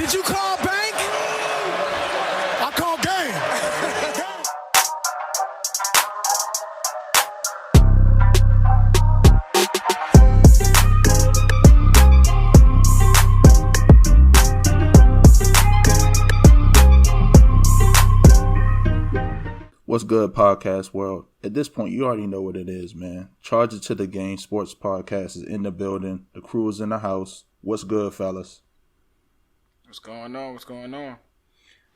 Did you call bank? I called game. What's good, podcast world? At this point, you already know what it is, man. Charge It to the Game Sports Podcast is in the building. The crew is in the house. What's good, fellas? What's going on?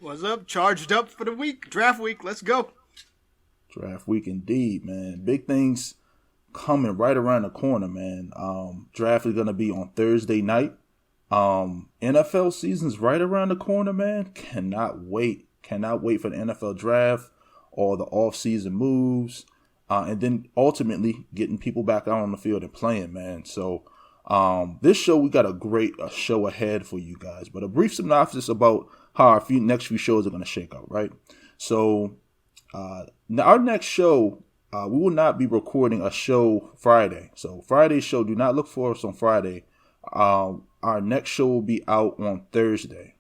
What's up? Charged up for the week. Draft week. Let's go. Draft week indeed, man. Big things coming right around the corner, man. Draft is going to be on Thursday night. NFL season's right around the corner, man. Cannot wait. Cannot wait for the NFL draft. All the off-season moves, and then ultimately getting people back out on the field and playing, man. So this show, we got a great show ahead for you guys. But a brief synopsis about how our next few shows are going to shake out, right? So our next show, we will not be recording a show Friday. So Friday's show, do not look for us on Friday. Our next show will be out on Thursday.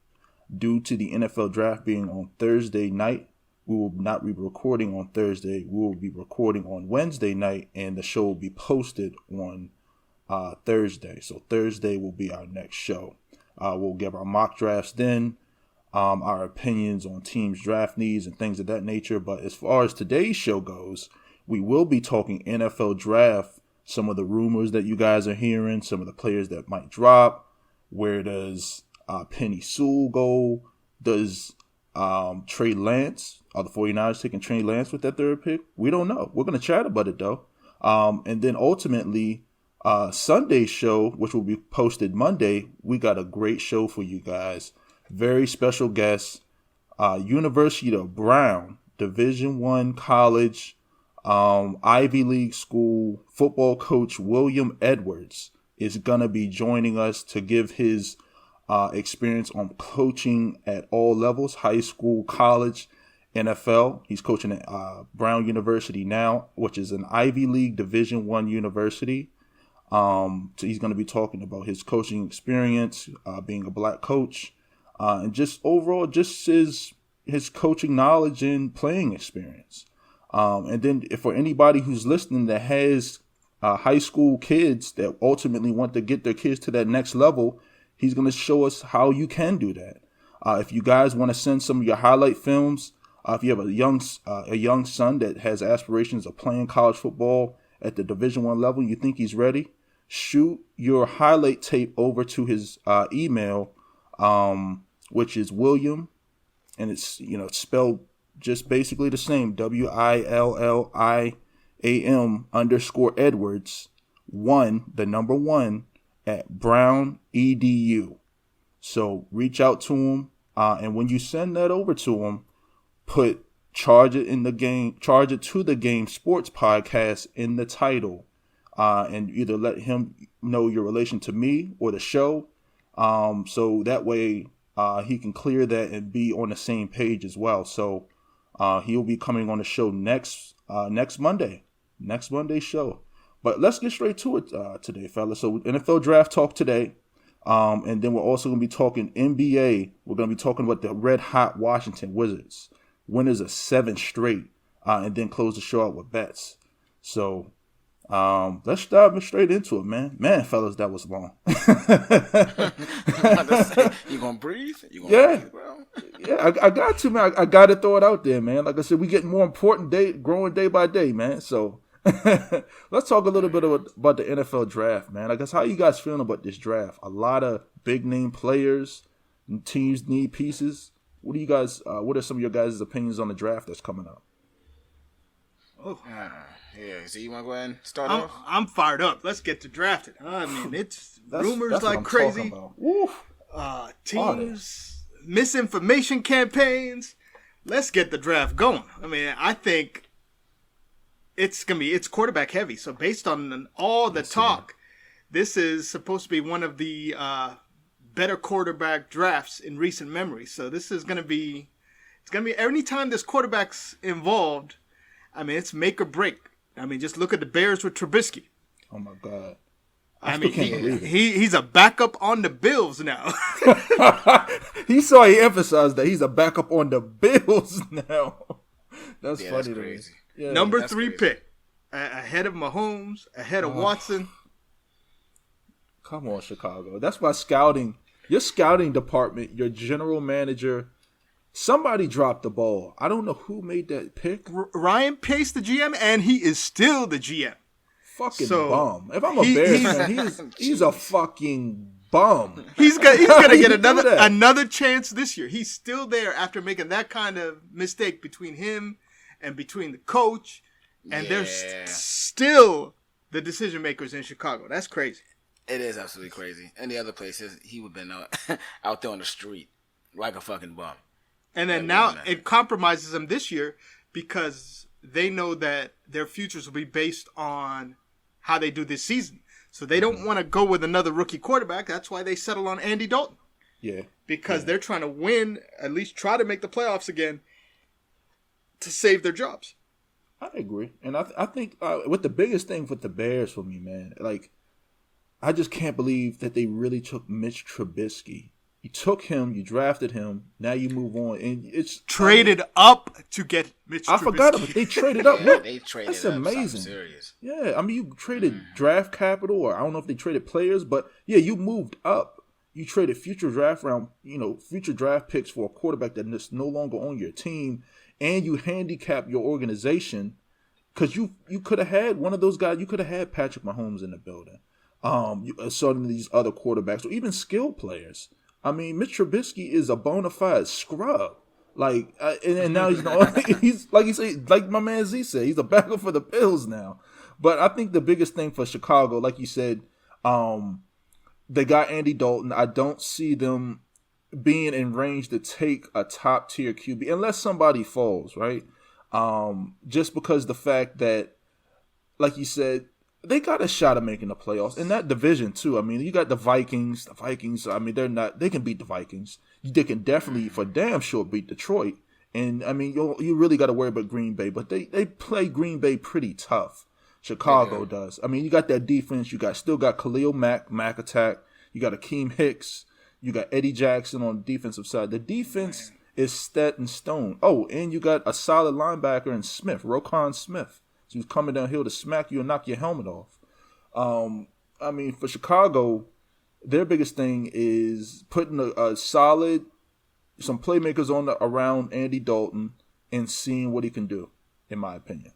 Due to the NFL draft being on Thursday night, we will not be recording on Thursday. We will be recording on Wednesday night, and the show will be posted on Thursday. So Thursday will be our next show. We'll give our mock drafts then, our opinions on teams' draft needs and things of that nature. But as far as today's show goes, we will be talking NFL draft, some of the rumors that you guys are hearing, some of the players that might drop. Where does Penny Sewell go? Does Trey Lance, are the 49ers taking Trey Lance with that third pick? We don't know. We're going to chat about it, though. And then ultimately, Sunday's show, which will be posted Monday, we got a great show for you guys. Very special guest, University of Brown, Division I college, Ivy League school football coach William Edwards is going to be joining us to give his experience on coaching at all levels, high school, college, NFL. He's coaching at Brown University now, which is an Ivy League Division I university. So he's going to be talking about his coaching experience, being a black coach, and just overall, just his coaching knowledge and playing experience. And then for anybody who's listening that has high school kids that ultimately want to get their kids to that next level, he's going to show us how you can do that. If you guys want to send some of your highlight films, if you have a young son that has aspirations of playing college football at the Division I level, you think he's ready, shoot your highlight tape over to his email, which is William, and it's spelled just basically the same, WILLIAM_Edwards 1, the number 1, at Brown EDU. So reach out to him, and when you send that over to him, put Charge It to the Game Sports Podcast in the title, and either let him know your relation to me or the show, so that way he can clear that and be on the same page as well. So he'll be coming on the show next Monday, next Monday's show. But let's get straight to it today, fellas. So NFL draft talk today. And then we're also going to be talking NBA. We're going to be talking about the red-hot Washington Wizards. Winners of 7 straight. And then close the show out with bets. So let's dive straight into it, man. Man, fellas, that was long. You going to breathe? Breathe, bro? Yeah, I got to, man. I got to throw it out there, man. Like I said, we getting more important growing day by day, man. So let's talk a little bit about the NFL draft, man. I guess, how you guys feeling about this draft? A lot of big name players and teams need pieces. What do you guys? What are some of your guys' opinions on the draft that's coming up? Oh, yeah. So you want to go ahead and start off? I'm fired up. Let's get to drafted. I mean, it's rumors that's like crazy. Teams, misinformation campaigns. Let's get the draft going. I mean, I think it's quarterback heavy. So based on all the talk, this is supposed to be one of the better quarterback drafts in recent memory. So this is going to be, anytime there's quarterbacks involved, I mean, it's make or break. I mean, just look at the Bears with Trubisky. Oh my God. I mean, he's a backup on the Bills now. He emphasized that he's a backup on the Bills now. That's funny that's to me. crazy. Yeah. Number that's 3 crazy. pick, ahead of Mahomes, ahead of Watson. Come on, Chicago. That's why scouting, your scouting department, your general manager, somebody dropped the ball. I don't know who made that pick. Ryan Pace, the GM, and he is still the GM. Fucking So, bum. If I'm a Bears fan, he's a fucking bum. He's gonna get You do that. another chance this year. He's still there after making that kind of mistake between him and between the coach, and they're still the decision makers in Chicago. That's crazy. It is absolutely crazy. Any other places, he would have been out there on the street like a fucking bum. And then now it compromises them this year because they know that their futures will be based on how they do this season. So they don't want to go with another rookie quarterback. That's why they settle on Andy Dalton. Yeah. Because they're trying to win, at least try to make the playoffs again to save their jobs. I agree. And I think what the biggest thing with the Bears for me, man, like, I just can't believe that they really took Mitch Trubisky. You took him, you drafted him, now you move on. And it's Traded up to get Mitch Trubisky. I forgot about they traded up. Yeah, they traded That's up amazing. something serious. Yeah, I mean, you traded draft capital, or I don't know if they traded players, but yeah, you moved up. You traded future draft picks for a quarterback that is no longer on your team, and you handicap your organization because you could have had one of those guys. You could have had Patrick Mahomes in the building. Some of these other quarterbacks, or even skill players. I mean, Mitch Trubisky is a bona fide scrub. Like, and now he's like my man Z said, he's a backup for the Bills now. But I think the biggest thing for Chicago, like you said, they got Andy Dalton. I don't see them being in range to take a top tier QB unless somebody falls, right? Just because the fact that, like you said, they got a shot at making the playoffs in that division too. I mean, you got the Vikings. The Vikings, I mean, they can beat the Vikings. They can definitely, for damn sure, beat Detroit. And I mean, you really got to worry about Green Bay, but they play Green Bay pretty tough. Chicago does. I mean, you got that defense. You still got Khalil Mack attack. You got Akeem Hicks. You got Eddie Jackson on the defensive side. The defense is set in stone. Oh, and you got a solid linebacker in Smith, Roquan Smith. So he's coming downhill to smack you and knock your helmet off. I mean, for Chicago, their biggest thing is putting a solid, some playmakers around Andy Dalton and seeing what he can do, in my opinion.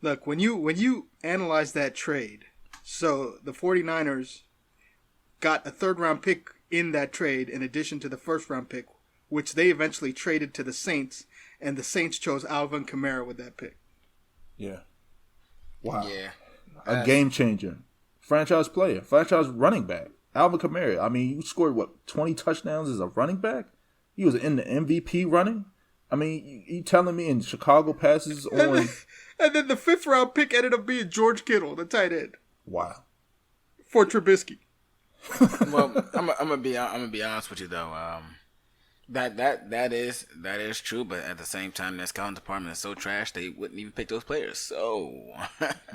Look, when you analyze that trade, so the 49ers got a third-round pick in that trade in addition to the first-round pick, which they eventually traded to the Saints, and the Saints chose Alvin Kamara with that pick. Yeah. Wow. Yeah. A game changer. Franchise player. Franchise running back. Alvin Kamara. I mean, you scored, 20 touchdowns as a running back? He was in the MVP running? I mean, you telling me in Chicago passes on... And then the 5th-round pick ended up being George Kittle, the tight end. Wow. For Trubisky. Well, I'm gonna be honest with you though. That is true, but at the same time, that scouting department is so trash they wouldn't even pick those players. So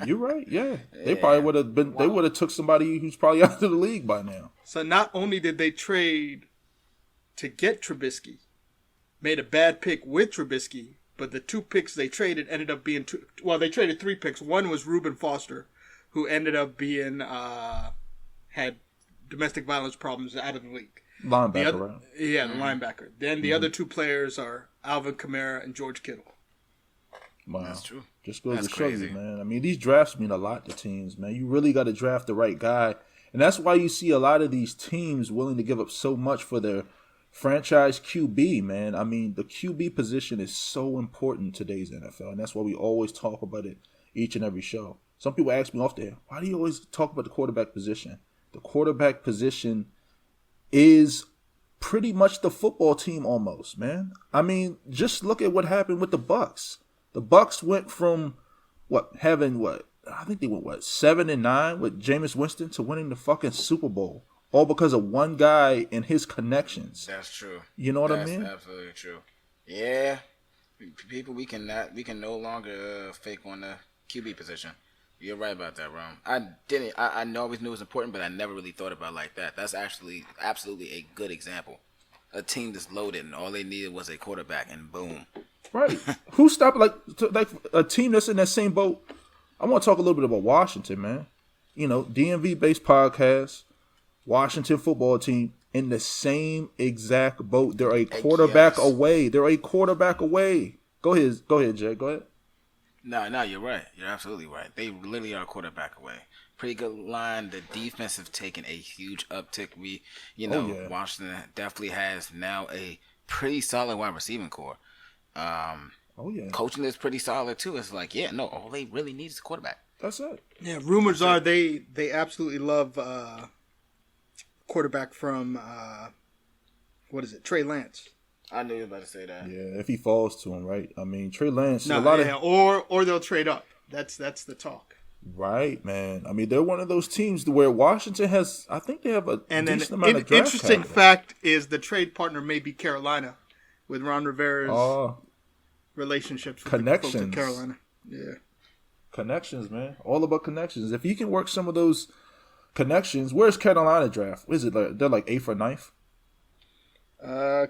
you're right. Yeah, they probably would have been. Wow. They would have took somebody who's probably out of the league by now. So not only did they trade to get Trubisky, made a bad pick with Trubisky, but the 2 picks they traded ended up being two. Well, they traded 3 picks. One was Reuben Foster, who ended up being had domestic violence problems out of the league. Linebacker, right? Yeah, the linebacker. Then the other 2 players are Alvin Kamara and George Kittle. Wow. That's true. Just goes to show crazy. you, man. I mean, these drafts mean a lot to teams, man. You really got to draft the right guy. And that's why you see a lot of these teams willing to give up so much for their franchise QB, man. I mean, the QB position is so important in today's NFL, and that's why we always talk about it each and every show. Some people ask me off there, why do you always talk about the quarterback position? The quarterback position is pretty much the football team almost, man. I mean, just look at what happened with the Bucks. The Bucks went from I think they went 7-9 with Jameis Winston to winning the fucking Super Bowl, all because of one guy and his connections. That's true. You know what I mean? That's absolutely true. Yeah, people, we can no longer fake on the QB position. You're right about that, Ron. I always knew it was important, but I never really thought about it like that. That's actually absolutely a good example. a team that's loaded and all they needed was a quarterback, and boom. Right. Who stopped like a team that's in that same boat? I want to talk a little bit about Washington, man. DMV based podcast, Washington football team in the same exact boat. They're a quarterback away. Go ahead, Jay. Go ahead. No, you're right. You're absolutely right. They literally are a quarterback away. Pretty good line. The defense have taken a huge uptick. Washington definitely has now a pretty solid wide receiving core. Coaching is pretty solid too. It's like, all they really need is a quarterback. That's it. Yeah, rumors are they absolutely love quarterback from Trey Lance. I knew you were about to say that. Yeah, if he falls to him, right? I mean, Trey Lance. Or they'll trade up. That's the talk. Right, man. I mean, they're one of those teams where Washington has. I think they have a decent amount of draft interesting capital. fact is the trade partner may be Carolina, with Ron Rivera's relationships with connections. The folks in Carolina. Yeah, connections, man. All about connections. If you can work some of those connections, where's Carolina draft? Is it they're like 8th or 9th?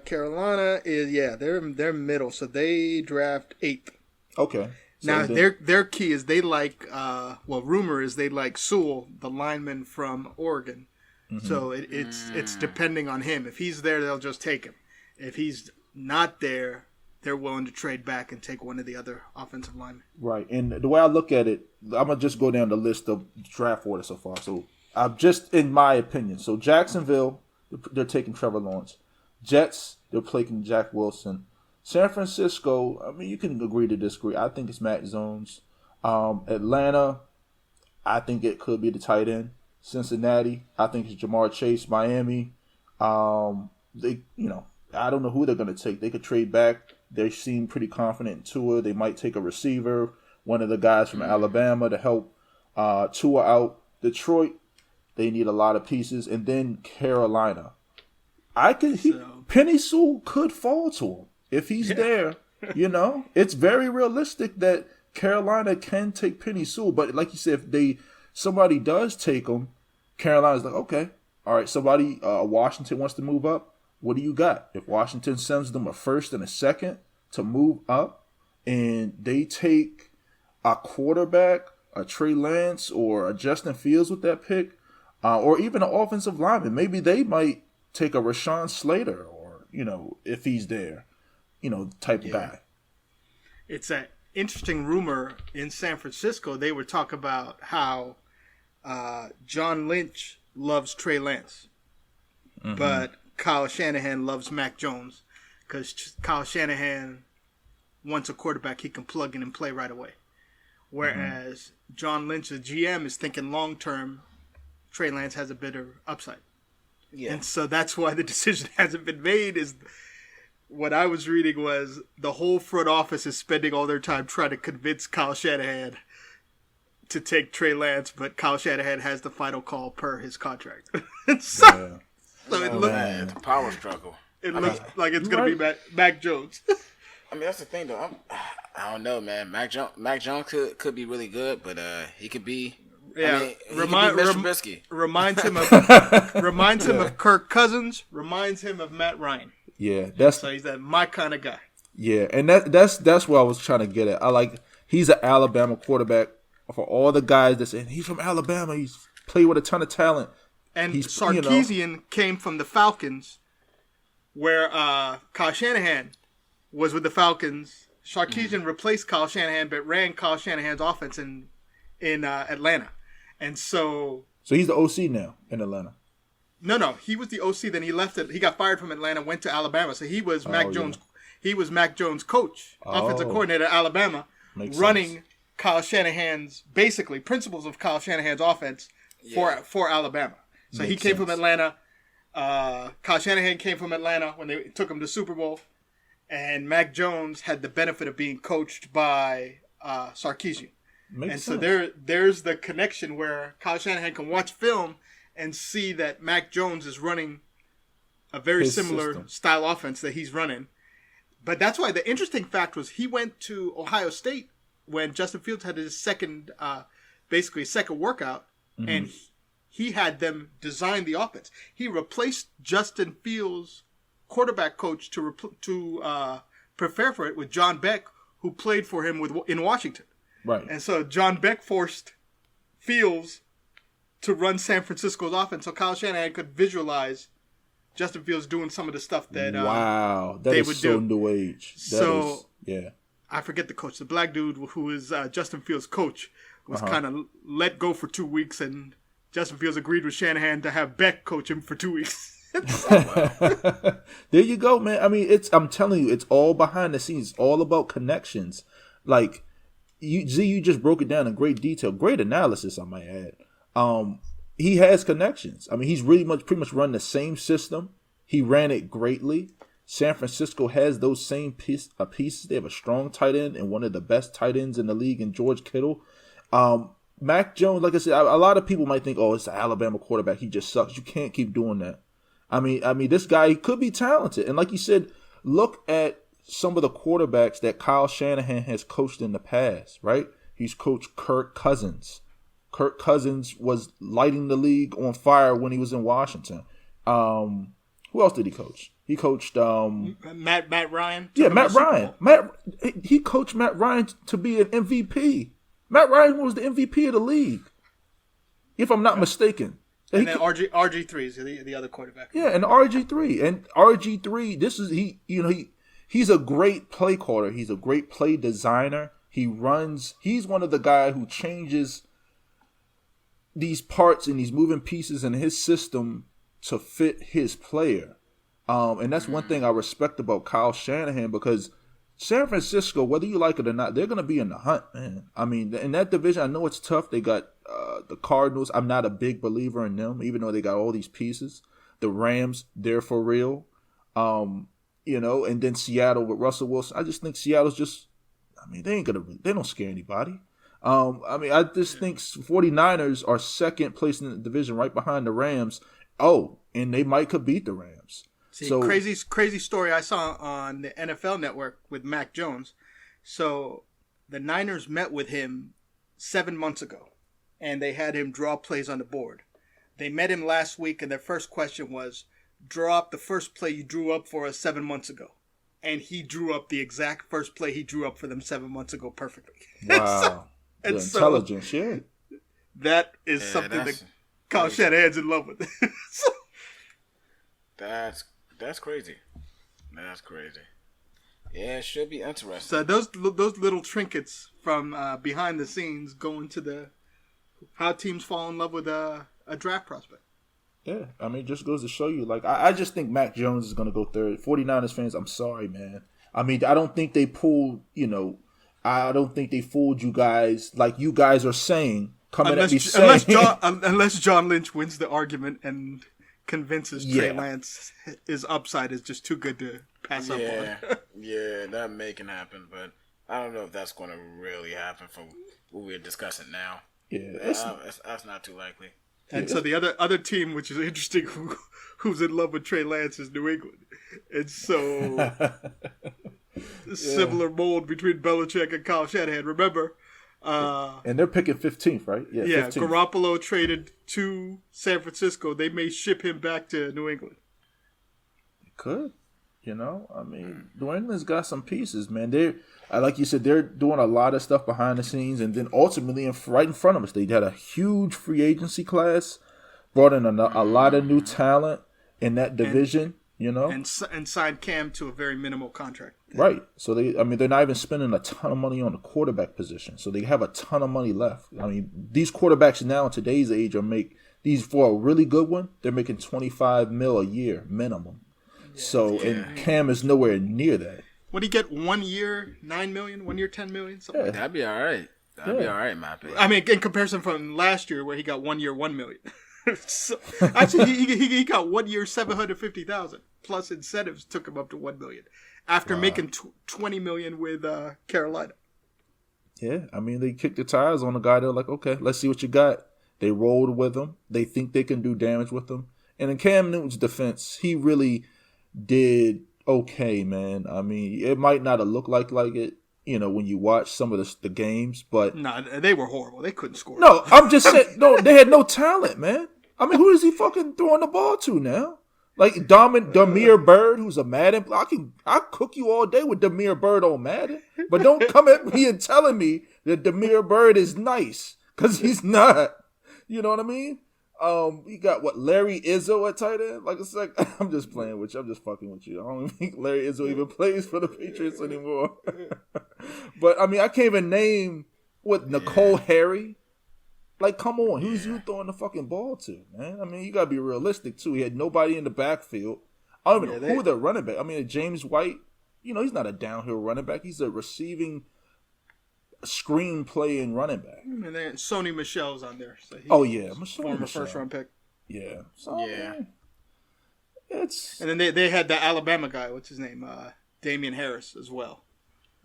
Carolina is they're middle, so they draft 8th. Okay. So now their key is they like rumor is they like Sewell, the lineman from Oregon. Mm-hmm. So it's depending on him. If he's there, they'll just take him. If he's not there, they're willing to trade back and take one of the other offensive linemen. Right. And the way I look at it, I'm gonna just go down the list of draft order so far. So I'm just in my opinion. So Jacksonville, they're taking Trevor Lawrence. Jets, they're taking Jack Wilson. San Francisco, I mean, you can agree to disagree. I think it's Matt Jones. Atlanta, I think it could be the tight end. Cincinnati, I think it's Jamar Chase. Miami, I don't know who they're going to take. They could trade back. They seem pretty confident in Tua. They might take a receiver, one of the guys from Alabama to help Tua out. Detroit, they need a lot of pieces. And then Carolina. Penny Sewell could fall to him. If he's there, it's very realistic that Carolina can take Penny Sewell. But like you said, if somebody does take him, Carolina's like, okay, all right, somebody, Washington wants to move up. What do you got? If Washington sends them a first and a second to move up, and they take a quarterback, a Trey Lance or a Justin Fields with that pick, or even an offensive lineman, maybe they might take a Rashawn Slater or, if he's there. Type of guy. It's an interesting rumor in San Francisco. They would talk about how John Lynch loves Trey Lance, but Kyle Shanahan loves Mac Jones because Kyle Shanahan wants a quarterback he can plug in and play right away. Whereas John Lynch, the GM, is thinking long term, Trey Lance has a better upside. Yeah. And so that's why the decision hasn't been made. Is what I was reading was the whole front office is spending all their time trying to convince Kyle Shanahan to take Trey Lance, but Kyle Shanahan has the final call per his contract. So it looks it's a power struggle. It looks like it's going to be Mac Jones. I mean, that's the thing, though. I don't know, man. Mac Jones could be really good, but he could be. Yeah, reminds him of Kirk Cousins. Reminds him of Matt Ryan. Yeah, so he's my kind of guy. Yeah, and that's what I was trying to get at. He's an Alabama quarterback. For all the guys that say he's from Alabama, he's played with a ton of talent. And Sarkisian came from the Falcons, where Kyle Shanahan was with the Falcons. Sarkisian replaced Kyle Shanahan, but ran Kyle Shanahan's offense in Atlanta. And so he's the OC now in Atlanta. No, he was the OC. Then he left it. He got fired from Atlanta, went to Alabama. So he was Mac Jones. He was Mac Jones' coach, offensive coordinator at Alabama, running Kyle Shanahan's principles of Kyle Shanahan's offense for Alabama. So he came from Atlanta. Kyle Shanahan came from Atlanta when they took him to Super Bowl, and Mac Jones had the benefit of being coached by Sarkisian. So there's the connection where Kyle Shanahan can watch film and see that Mac Jones is running a very similar style offense that he's running. But that's why the interesting fact was he went to Ohio State when Justin Fields had his second workout, and he had them design the offense. He replaced Justin Fields' quarterback coach to prepare for it with John Beck, who played for him in Washington. Right. And so John Beck forced Fields to run San Francisco's offense, so Kyle Shanahan could visualize Justin Fields doing some of the stuff that they would do. New age. I forget the coach, the black dude who is Justin Fields' coach, was kind of let go for 2 weeks, and Justin Fields agreed with Shanahan to have Beck coach him for 2 weeks. There you go, man. I mean, I'm telling you, it's all behind the scenes. It's all about connections. Like, you just broke it down in great detail. Great analysis, I might add. He has connections. I mean, he's pretty much run the same system. He ran it greatly. San Francisco has those same pieces. They have a strong tight end and one of the best tight ends in the league in George Kittle. Mac Jones, like I said, a lot of people might think, oh, it's an Alabama quarterback. He just sucks. You can't keep doing that. I mean, this guy, he could be talented. And like you said, look at some of the quarterbacks that Kyle Shanahan has coached in the past, right? He's coached Kirk Cousins. Kirk Cousins was lighting the league on fire when he was in Washington. Who else did he coach? He coached Matt Ryan. Yeah, Matt Ryan. He coached Matt Ryan to be an MVP. Matt Ryan was the MVP of the league, if I'm not mistaken. And then RG3 is the other quarterback. Yeah, and RG3, he's a great play caller. He's a great play designer. He's one of the guys who changes these parts and these moving pieces in his system to fit his player. And that's one thing I respect about Kyle Shanahan, because San Francisco, whether you like it or not, they're going to be in the hunt, man. I mean, in that division, I know it's tough. They got the Cardinals. I'm not a big believer in them, even though they got all these pieces. The Rams, they're for real. And then Seattle with Russell Wilson. I just think Seattle's they don't scare anybody. I just think 49ers are second place in the division right behind the Rams. Oh, and they could beat the Rams. See, crazy story I saw on the NFL Network with Mac Jones. So the Niners met with him 7 months ago, and they had him draw plays on the board. They met him last week, and their first question was, draw up the first play you drew up for us 7 months ago. And he drew up the exact first play he drew up for them 7 months ago perfectly. Wow. The intelligence, yeah. That is something that Kyle Shanahan's in love with. That's crazy. That's crazy. Yeah, it should be interesting. So those little trinkets from behind the scenes go into how teams fall in love with a draft prospect. Yeah, I mean, it just goes to show you. Like, I just think Mac Jones is going to go third. 49ers fans, I'm sorry, man. I mean, I don't think they pulled, I don't think they fooled you guys like you guys are saying, unless John Lynch wins the argument and convinces Trey Lance his upside is just too good to pass up on. Yeah, that may can happen, but I don't know if that's going to really happen from what we're discussing now. Yeah, that's not too likely. And so the other team, which is interesting, who's in love with Trey Lance, is New England. And so similar mold between Belichick and Kyle Shanahan. Remember? And they're picking 15th, right? Yeah, 15th. Garoppolo traded to San Francisco. They may ship him back to New England. It could. I mean, New England's got some pieces, man. They're, like you said, they're doing a lot of stuff behind the scenes, and then ultimately, right in front of us, they had a huge free agency class, brought in a lot of new talent in that division, and signed Cam to a very minimal contract. Right. So they're not even spending a ton of money on the quarterback position, so they have a ton of money left. I mean, these quarterbacks now in today's age for a really good one, they're making $25 million a year minimum. And Cam is nowhere near that. Would he get 1 year, $9 million, 1 year, $10 million? Something like that. That'd be all right. That'd be all right, my opinion. I mean, in comparison from last year where he got 1 year, $1 million. So, actually, he got 1 year, $750,000 plus incentives took him up to $1 million after making $20 million with Carolina. Yeah, I mean, they kicked the tires on the guy. They're like, okay, let's see what you got. They rolled with him. They think they can do damage with him. And in Cam Newton's defense, he really did okay, man. I mean, it might not have looked like it, when you watch some of the games, but no, they were horrible. They couldn't score. No, I'm just saying, no, they had no talent, man. I mean, who is he fucking throwing the ball to now? Like Dahmir Bird, who's a Madden. I'll cook you all day with Dahmir Bird on Madden. But don't come at me and telling me that Dahmir Bird is nice. Because he's not. You know what I mean? You got Larry Izzo at tight end? Like it's like I'm just playing with you. I'm just fucking with you. I don't think Larry Izzo even plays for the Patriots anymore. But I mean, I can't even name Nicole Harry. Like, come on, who's you throwing the fucking ball to, man? I mean, you gotta be realistic too. He had nobody in the backfield. I don't even know who the running back. I mean, James White. You know, he's not a downhill running back. He's a receiving, screen playing running back. And then Sony Michel's on there. So former first round pick. Yeah. So, man, it's and then they had the Alabama guy. What's his name? Damian Harris as well.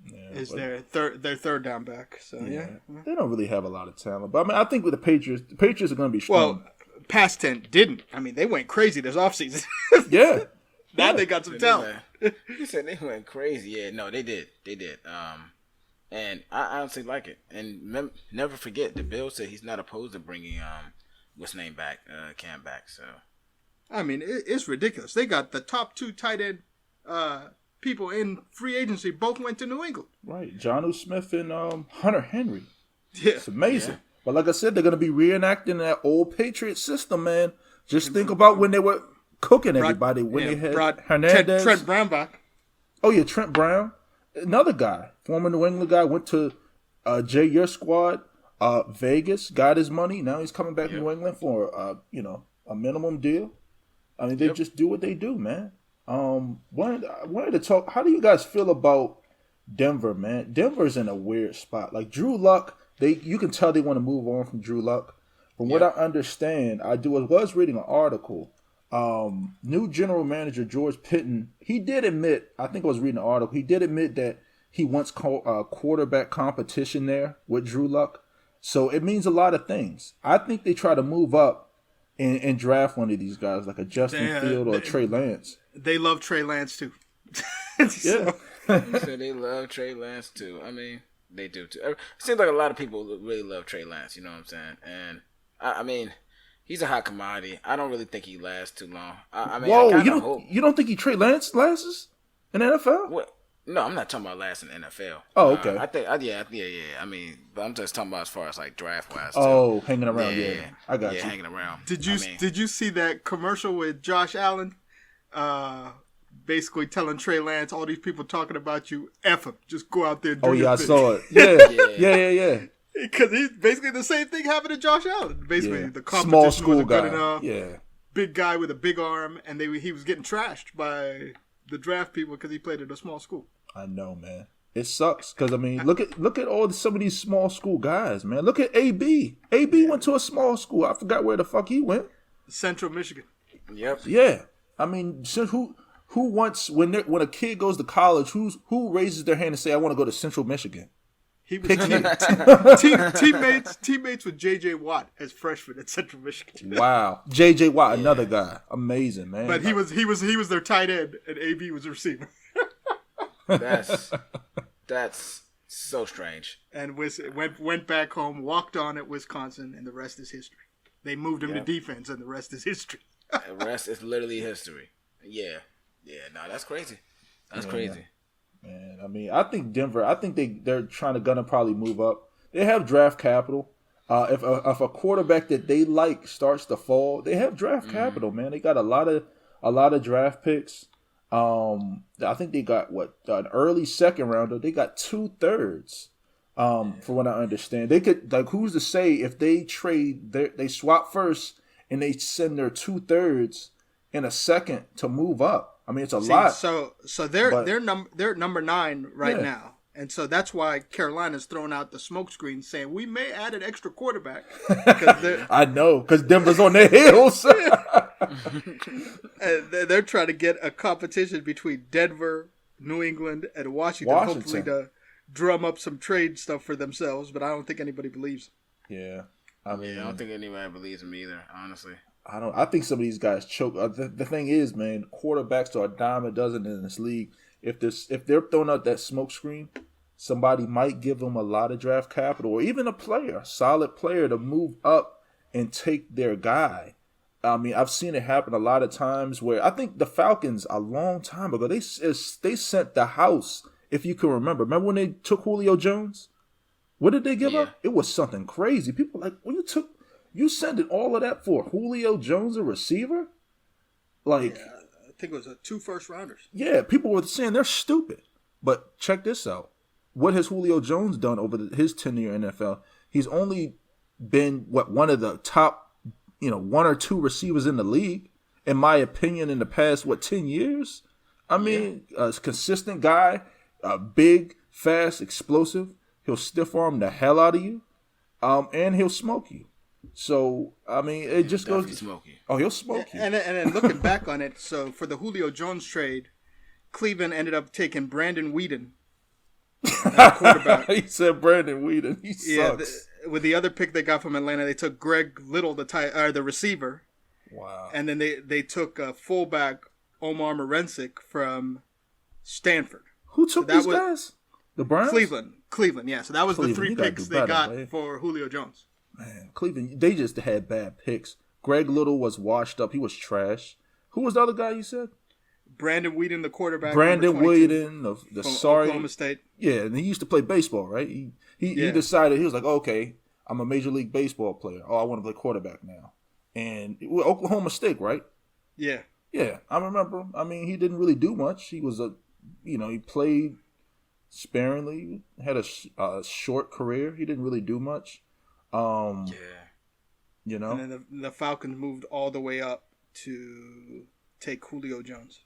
Yeah, is their third down back. So they don't really have a lot of talent. But I mean, I think with the Patriots are going to be strong. Well, past 10 didn't. I mean, they went crazy this offseason. Yeah. Now they got some talent. You said they went crazy. Yeah, no, they did. And I honestly like it. And never forget, the Bill said he's not opposed to bringing Cam back. So, I mean, it's ridiculous. They got the top 2 tight end people in free agency both went to New England. Right, Jonnu Smith and Hunter Henry. Yeah, it's amazing. Yeah. But like I said, they're going to be reenacting that old Patriot system, man. Just think about when they were cooking everybody. They had Hernandez, Trent Brown back. Oh yeah, Trent Brown, another guy, former New England guy, went to your squad, Vegas, got his money. Now he's coming back to New England for a minimum deal. I mean, they just do what they do, man. Wanted to talk. How do you guys feel about Denver, man? Denver's in a weird spot. Like Drew Luck, you can tell they want to move on from Drew Luck. From what I understand, was reading an article. New general manager George Pitton, he did admit. I think I was reading an article. He did admit that he wants quarterback competition there with Drew Luck. So it means a lot of things. I think they try to move up and draft one of these guys, like a Justin Field or a Trey Lance. They love Trey Lance too. So they love Trey Lance too. I mean, they do too. It seems like a lot of people really love Trey Lance. You know what I'm saying? And I mean, he's a hot commodity. I don't really think he lasts too long. I mean, whoa! You don't think Trey Lance lasts in the NFL? What? No, I'm not talking about last in the NFL. Oh, okay. I think, yeah. I mean, but I'm just talking about as far as like draft wise. Oh, hanging around. Yeah, I got you. Yeah, hanging around. Did you see that commercial with Josh Allen? Basically telling Trey Lance, all these people talking about you, F him. Just go out there and do your I thing. saw it. Yeah. Because he's basically the same thing happened to Josh Allen. Basically, the competition small school wasn't guy. Good enough. Yeah. Big guy with a big arm, and he was getting trashed by the draft people because he played at a small school. I know, man. It sucks because I mean, look at some of these small school guys, man. Look at AB. AB went to a small school. I forgot where the fuck he went. Central Michigan. Yep. Yeah. I mean, who wants when a kid goes to college? Who raises their hand and say, "I want to go to Central Michigan"? He was teammates with J.J. Watt as freshman at Central Michigan. Wow, J.J. Watt, another guy, amazing man. But he was their tight end, and AB was a receiver. That's so strange. And went back home, walked on at Wisconsin, and the rest is history. They moved him to defense, and the rest is history. The rest is literally history. Yeah. No, that's crazy. That's crazy. Man, I mean, I think Denver. I think they're gonna probably move up. They have draft capital. If a quarterback that they like starts to fall, they have draft capital. Man, they got a lot of draft picks. I think they got an early second rounder. They got 2/3. From what I understand, they could who's to say if they trade they swap first and they send their 2/3 in a second to move up. I mean, it's a lot. So they're number 9 right now, and so that's why Carolina's throwing out the smoke screen, saying we may add an extra quarterback. I know, because Denver's on their heels. And they're trying to get a competition between Denver, New England, and Washington. Hopefully to drum up some trade stuff for themselves, but I don't think anybody believes. Yeah, I mean, I don't think anybody believes him either. Honestly. I think some of these guys choke. The thing is, man, quarterbacks are a dime a dozen in this league. If they're throwing out that smoke screen, somebody might give them a lot of draft capital, or even a solid player, to move up and take their guy. I mean, I've seen it happen a lot of times where I think the Falcons a long time ago, they sent the house, if you can remember. Remember when they took Julio Jones? What did they give up? It was something crazy. People like, when you sent all of that for Julio Jones, a receiver? Like, yeah, I think it was 2 first-rounders. Yeah, people were saying they're stupid. But check this out. What has Julio Jones done over his tenure in the NFL? He's only been, one of the top, 1 or 2 receivers in the league, in my opinion, in the past, 10 years? I mean, a consistent guy, big, fast, explosive. He'll stiff arm the hell out of you, and he'll smoke you. So, I mean, it just goes. Smoke you. Oh, he'll smoke you. And then looking back on it, so for the Julio Jones trade, Cleveland ended up taking Brandon Weeden, quarterback. He said Brandon Weeden. He sucks. With the other pick they got from Atlanta, they took Greg Little, the receiver. Wow. And then they took fullback Omar Morensic from Stanford. Who took these guys? The Browns? Cleveland, yeah. So that was Cleveland. The 3 picks they got for Julio Jones. Man, Cleveland, they just had bad picks. Greg Little was washed up. He was trash. Who was the other guy you said? Brandon Weeden, the quarterback. Brandon Weeden, the sorry. Oklahoma State. Yeah, and he used to play baseball, right? He decided, he was like, okay, I'm a Major League Baseball player. Oh, I want to play quarterback now. And Oklahoma State, right? Yeah. Yeah, I remember him. I mean, he didn't really do much. He was he played sparingly, had a short career. He didn't really do much. And then the Falcons moved all the way up to take Julio Jones.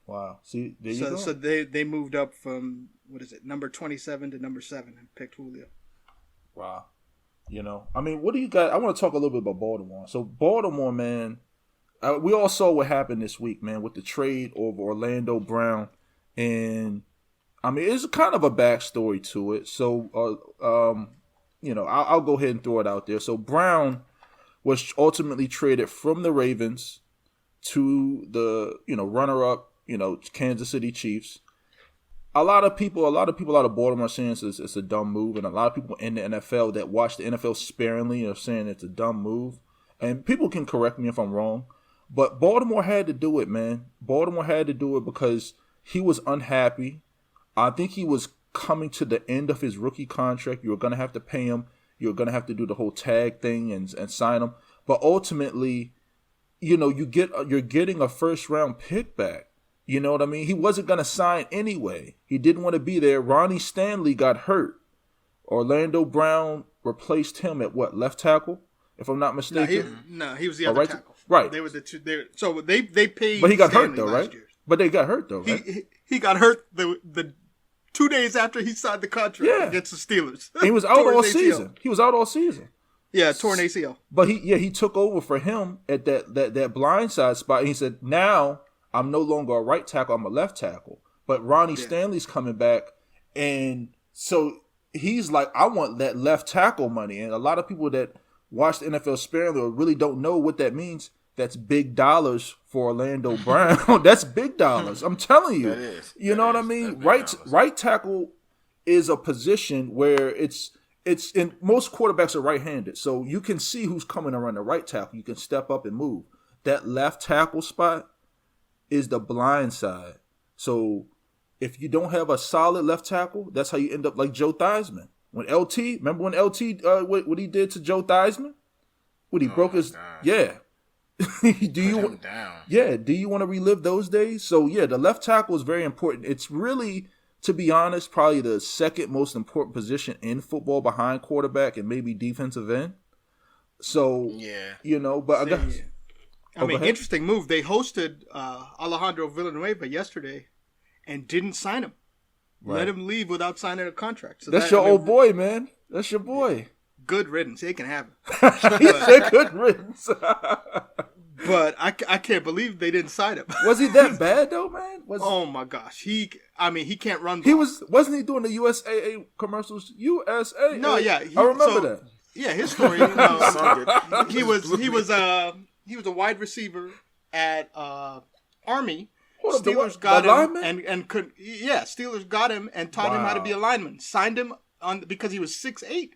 Wow. See, there you go. So they moved up from, number 27 to number 7 and picked Julio. Wow. I mean, what do you got? I want to talk a little bit about Baltimore. So Baltimore, man, we all saw what happened this week, man, with the trade over Orlando Brown. And, I mean, it's kind of a backstory to it. So, I'll go ahead and throw it out there. So Brown was ultimately traded from the Ravens to the, runner-up, Kansas City Chiefs. A lot of people out of Baltimore are saying it's a dumb move, and a lot of people in the NFL that watch the NFL sparingly are saying it's a dumb move. And people can correct me if I'm wrong, but Baltimore had to do it, man. Baltimore had to do it because he was unhappy. I think he was coming to the end of his rookie contract. You were going to have to pay him. You were going to have to do the whole tag thing and sign him. But ultimately, you're getting a first-round pick back. You know what I mean? He wasn't going to sign anyway. He didn't want to be there. Ronnie Stanley got hurt. Orlando Brown replaced him at left tackle, if I'm not mistaken? No, he was the other tackle. Right. They were the two. So they paid. But he got Stanley hurt though, right? Year. But they got hurt though, right? He got hurt the 2 days after he signed the contract against the Steelers. He was out all season. He was out all season. Yeah, torn ACL. But he took over for him at that blindside spot. And he said, now I'm no longer a right tackle, I'm a left tackle. But Ronnie Stanley's coming back, and so he's like, I want that left tackle money. And a lot of people that watch the NFL sparingly or really don't know what that means. That's big dollars for Orlando Brown. That's big dollars. I'm telling you. That is. You know what I mean? Right tackle is a position where it's in most quarterbacks are right-handed. So you can see who's coming around the right tackle. You can step up and move. That left tackle spot is the blind side. So if you don't have a solid left tackle, that's how you end up like Joe Theismann. Remember when LT what he did to Joe Theismann? When he broke his God. do you want to relive those days? So the left tackle is very important. It's really, to be honest, probably the second most important position in football behind quarterback and maybe defensive end. So but interesting move. They hosted Alejandro Villanueva yesterday and didn't sign him. Right. Let him leave without signing a contract. So that's your old boy, man. That's your boy. Good riddance. They can have him. He said good riddance. But I can't believe they didn't sign him. Was he that bad though, man? Oh my gosh. He can't run. Wasn't he doing the USAA commercials? USA. No, yeah. I remember that. Yeah, his story. He was a wide receiver at Army. Steelers got him Steelers got him and taught him how to be a lineman. Signed him because he was 6'8".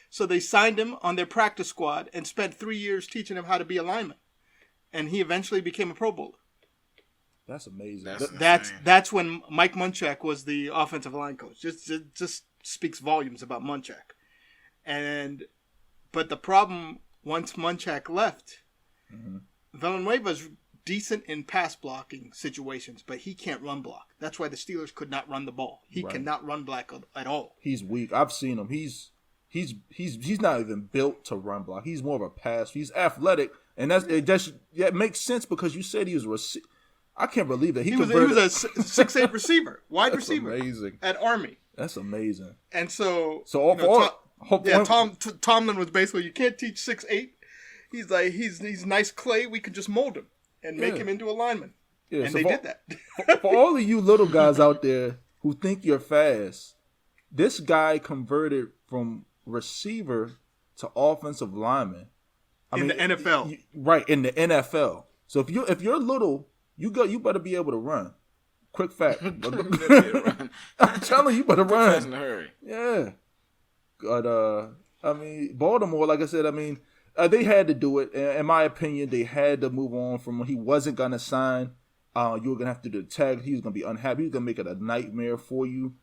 So they signed him on their practice squad and spent 3 years teaching him how to be a lineman. and he eventually became a Pro Bowler. That's amazing. That's when Mike Munchak was the offensive line coach. Just speaks volumes about Munchak. But the problem, once Munchak left, Villanueva's decent in pass blocking situations, but he can't run block. That's why the Steelers could not run the ball. He cannot run block at all. He's weak. I've seen him. He's not even built to run block. He's more of a pass. He's athletic, and it makes sense because you said he was a receiver. I can't believe that he was a 6'8" receiver, wide That's receiver, amazing. At Army. That's amazing. And Tomlin was basically, you can't teach 6'8". He's like, he's nice clay. We could just mold him and make him into a lineman. Yeah, and so they did that. For all of you little guys out there who think you're fast, this guy converted from receiver to offensive lineman. In the NFL, right? In the NFL. So if you're little, you better be able to run. Quick fact. I'm telling you, better run. In a hurry. Yeah. But Baltimore, like I said, they had to do it. In my opinion, they had to move on from when he wasn't gonna sign. You were gonna have to do the tag. He was gonna be unhappy. He was gonna make it a nightmare for you,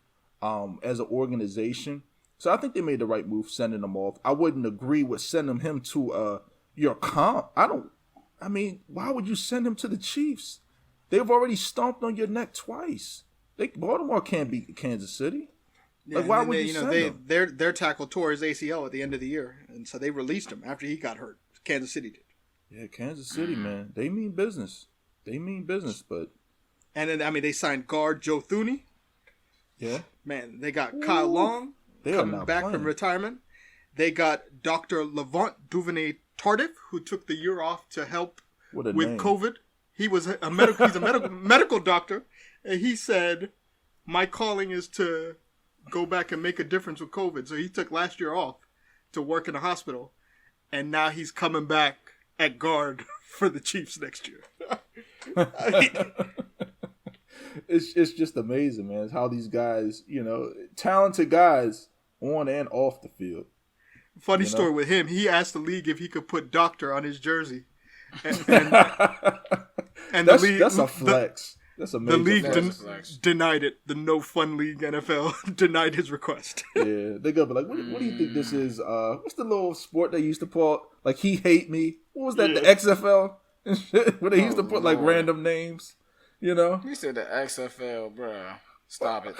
as an organization. So I think they made the right move sending him off. I wouldn't agree with sending him to your comp. Why would you send him to the Chiefs? They've already stomped on your neck twice. Baltimore can't beat Kansas City. Yeah, why would you send him? Their tackle tore his ACL at the end of the year, and so they released him after he got hurt. Kansas City did. Yeah, Kansas City, man, they mean business. But and then they signed guard Joe Thuney. Yeah, man, they got Kyle Long coming back from retirement. They got Dr. Levant Duvernay Tardif, who took the year off to help with name. COVID. He's a medical doctor, and he said, "My calling is to go back and make a difference with COVID." So he took last year off to work in a hospital, and now he's coming back at guard for the Chiefs next year. It's just amazing, man. It's how these guys, talented guys on and off the field. Funny story with him. He asked the league if he could put doctor on his jersey. And that's a flex. That's amazing. The league denied it. The No Fun League NFL denied his request. Yeah, they're gonna be like, what do you think this is? What's the little sport they used to put? Like, He Hate Me. What was that? Yeah. The XFL and shit, where they used to put like random names. You said the XFL, bro. Stop it.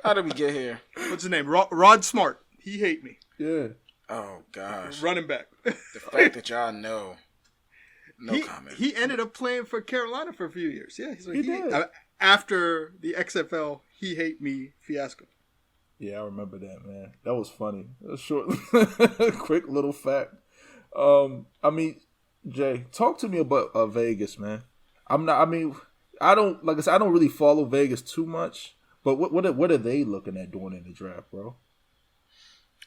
How did we get here? What's his name? Rod Smart. He Hate Me. Yeah. Oh gosh. Running back. The fact that y'all know. No comment. He ended up playing for Carolina for a few years. Yeah, he did. After the XFL He Hate Me fiasco. Yeah, I remember that, man. That was funny. That was short, quick little fact. Jay, talk to me about Vegas, man. I don't really follow Vegas too much, but what are they looking at doing in the draft, bro?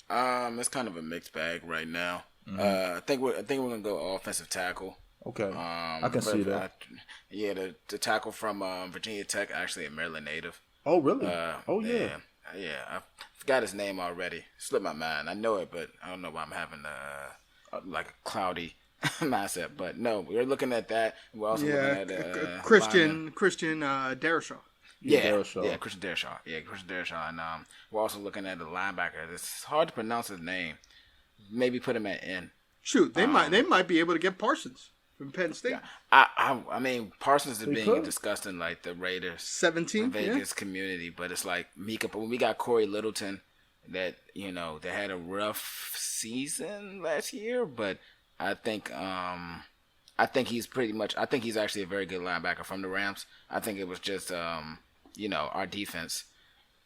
It's kind of a mixed bag right now. Mm-hmm. I think we're gonna go offensive tackle. Okay, I can see that. The tackle from Virginia Tech, actually a Maryland native. Oh, really? Yeah. I forgot his name already. Slipped my mind. I know it, but I don't know why I'm having like a cloudy mindset. But no, we're looking at that. We're also looking at Christian Darrisaw. Christian Darrisaw. And we're also looking at the linebacker. It's hard to pronounce his name. Maybe put him at N. Shoot, they might be able to get Parsons from Penn State. Yeah. Parsons is being discussed in like the Raiders 17 Vegas community, but it's like Mika. When we got Corey Littleton, that they had a rough season last year, but I think he's actually a very good linebacker from the Rams. I think it was just our defense.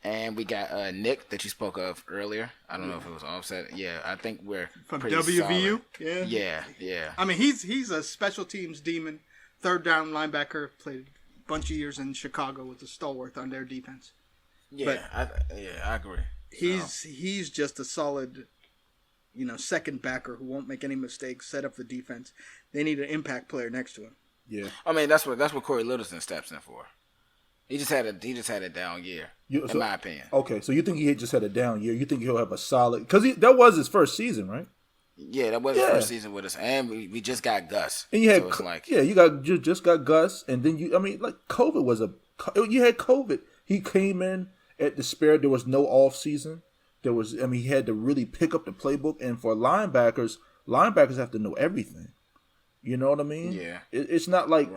And we got Nick that you spoke of earlier. I don't know if it was offset. Yeah, I think we're from pretty WVU. Solid. Yeah. I mean, he's a special teams demon, third down linebacker. Played a bunch of years in Chicago with the stalwart on their defense. Yeah, I agree. He's just a solid, second backer who won't make any mistakes. Set up the defense. They need an impact player next to him. Yeah. I mean, that's what Corey Littleton steps in for. He just had a down year, in my opinion. Okay, so you think he just had a down year? You think he'll have a solid? Because that was his first season, right? Yeah, that was the first season with us, and we just got Gus. And you had, so it's like, you just got Gus, and then COVID was you had COVID. He came in at the spare. There was no off season. He had to really pick up the playbook, and for linebackers have to know everything. You know what I mean? Yeah. It's not like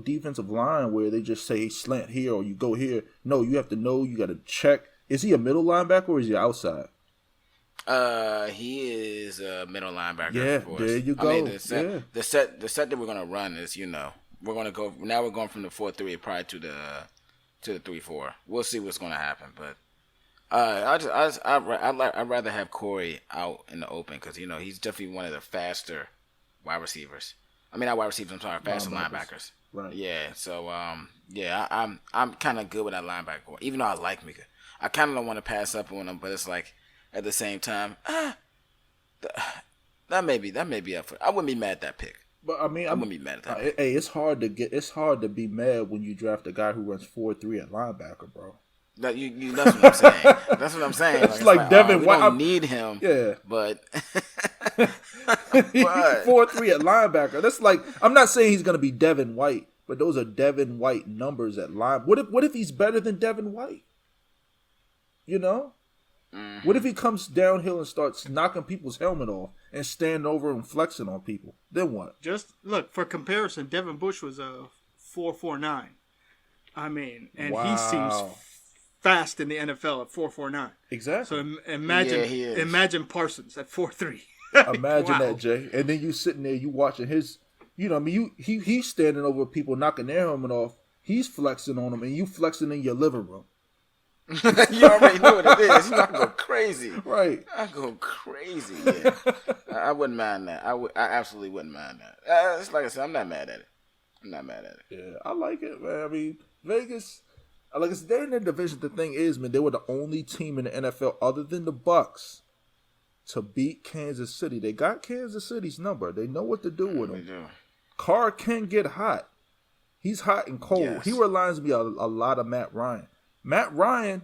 defensive line where they just say slant here or you go here. No, you have to know. You got to check. Is he a middle linebacker or is he outside? He is a middle linebacker. Yeah, of course. there you go. I mean, the set that we're gonna run is we're gonna go now. We're going from the 4-3 probably to the 3-4. We'll see what's gonna happen, but I'd rather have Corey out in the open because he's definitely one of the faster wide receivers. I mean, not wide receivers. I'm sorry, faster linebackers. Right. Yeah. So I'm kind of good with that linebacker. Even though I like Mika, I kind of don't want to pass up on him, but it's like at the same time, that may be up for. I wouldn't be mad at that pick. But I mean, I wouldn't be mad at that. Pick. Hey, it's hard to be mad when you draft a guy who runs 4.3 at linebacker, bro. That's what I'm saying. That's what I'm saying. It's like Devin White. We don't need him. Yeah, but 4.3 at linebacker. That's like, I'm not saying he's gonna be Devin White, but those are Devin White numbers at line. What if he's better than Devin White? Mm-hmm. What if he comes downhill and starts knocking people's helmet off and standing over and flexing on people? Then what? Just look for comparison. Devin Bush was a 4.49. I mean, and he seems fast in the NFL at 4.49. Exactly. So imagine Parsons at 4.3. Imagine that, Jay. And then you sitting there, you watching his, he's standing over people knocking their helmet off. He's flexing on them, and you flexing in your living room. You already know what it is. You're not going crazy. Right. I go crazy. Yeah. I wouldn't mind that. I absolutely wouldn't mind that. It's like I said, I'm not mad at it. Yeah, I like it, man. I mean, Vegas, like I said, they're in the division. The thing is, man, they were the only team in the NFL other than the Bucks to beat Kansas City. They got Kansas City's number. They know what to do with him. Do. Carr can get hot. He's hot and cold. Yes. He reminds me a lot of Matt Ryan. Matt Ryan,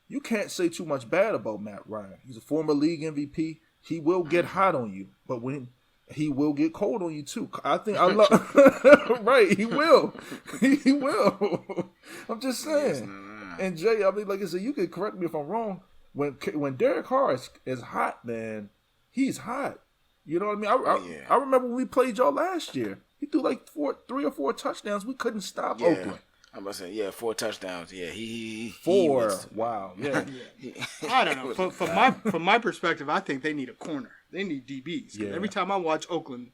you can't say too much bad about Matt Ryan. He's a former league MVP. He will get hot on you, but when he will get cold on you too. I think I love right. He will. He will. I'm just saying. And Jay, I mean, like I said, you can correct me if I'm wrong. When Derek Carr is hot, man, he's hot. You know what I mean? I remember when we played y'all last year. He threw like 3 or 4 touchdowns. We couldn't stop Oakland. I'm about to say, 4 touchdowns. Yeah, he 4. Wow. Yeah. I don't know. From my perspective, I think they need a corner. They need DBs. Yeah. Every time I watch Oakland,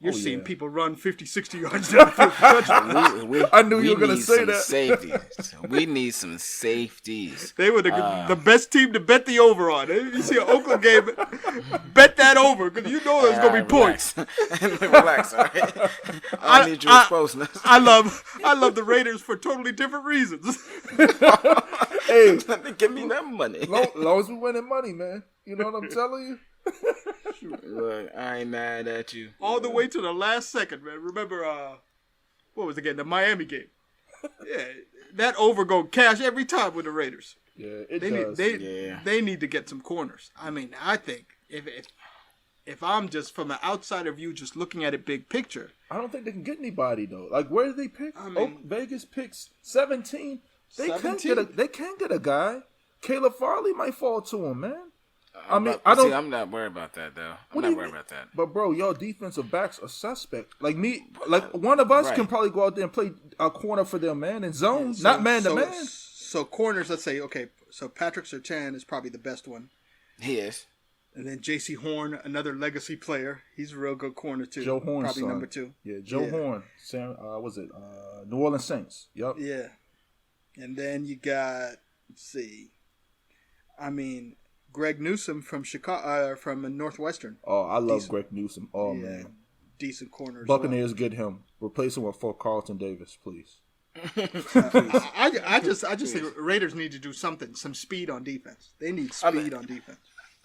you're seeing people run 50, 60 yards down the I knew you were going to say that. Safeties. We need some safeties. They were the best team to bet the over on. You see an Oakland game, bet that over because you know there's going to be points. Relax, all right? I need your exposeness. I love the Raiders for totally different reasons. Hey, give me that money. Long as we winning money, man. You know what I'm telling you? Look, I ain't mad at you. All the way to the last second, man. Remember, what was it again? The Miami game. Yeah, that over go cash every time with the Raiders. Yeah, it does. They need to get some corners. I mean, I think if I'm just from an outsider view, just looking at it big picture, I don't think they can get anybody though. Like, where did they pick? I mean, Vegas picks 17. They can get a guy. Caleb Farley might fall to him, man. I'm not worried about that though. I'm not worried about that. But bro, y'all defensive backs are suspect. Like me, like one of us can probably go out there and play a corner for them, man, in zone, not man to man. So corners, let's say, okay. So Patrick Surtain is probably the best one. He is. And then J.C. Horn, another legacy player. He's a real good corner too. Joe Horn, probably number 2. Yeah, Joe Horn. New Orleans Saints? Yep. Yeah. And then you got, let's see. I mean, Greg Newsome from Chicago, from Northwestern. Oh, I love Greg Newsome. Oh man, decent corners. Buccaneers get him. Replace him with Carlton Davis, please. I just think Raiders need to do something. Some speed on defense. They need speed on defense.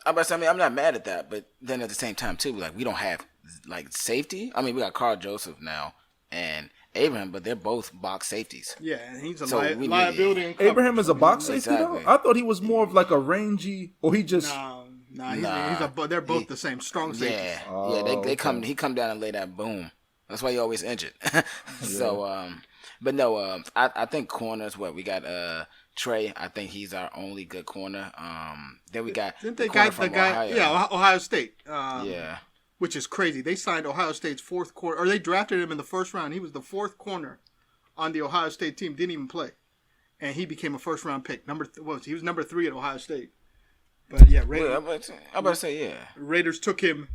I'm not mad at that, but then at the same time too, like we don't have like safety. I mean, we got Carl Joseph now and Abraham, but they're both box safeties. Yeah, and he's a liability. Abraham is a box safety, though? I thought he was more of like a rangy, or he just... they're both the same strong safeties. They come. He come down and lay that boom. That's why he always injured. So, but no, I think corners. What we got? Trey. I think he's our only good corner. Then we got the guy. Ohio. Yeah, Ohio State. Yeah. Which is crazy. They signed Ohio State's fourth corner, or they drafted him in the first round. He was the fourth corner on the Ohio State team. Didn't even play, and he became a first round pick. He was number 3 at Ohio State. But yeah, Raiders. I'm about to say yeah. Raiders took him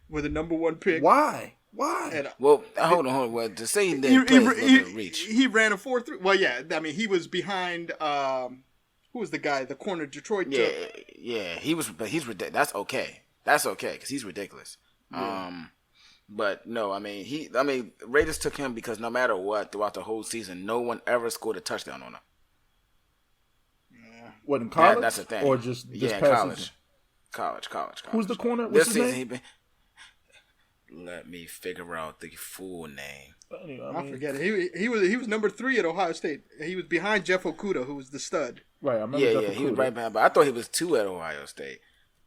with a number 1 pick. Why? And, well, hold on. Well, to say he didn't play is a little bit of reach. He ran a 4.3. Well, yeah. I mean, he was behind. Who was the guy? The corner Detroit took. Yeah. He was, but he's ridiculous. That's okay. That's okay because he's ridiculous. Yeah. But no, I mean, Raiders took him because no matter what, throughout the whole season, no one ever scored a touchdown on him. Yeah. What, in college? That's the thing. Or just in college? College. Who's the corner? What's his name? Let me figure out the full name. Anyway, I forget it. He was number 3 at Ohio State. He was behind Jeff Okudah, who was the stud. Right, I remember. Yeah, he was right behind. But I thought he was 2 at Ohio State.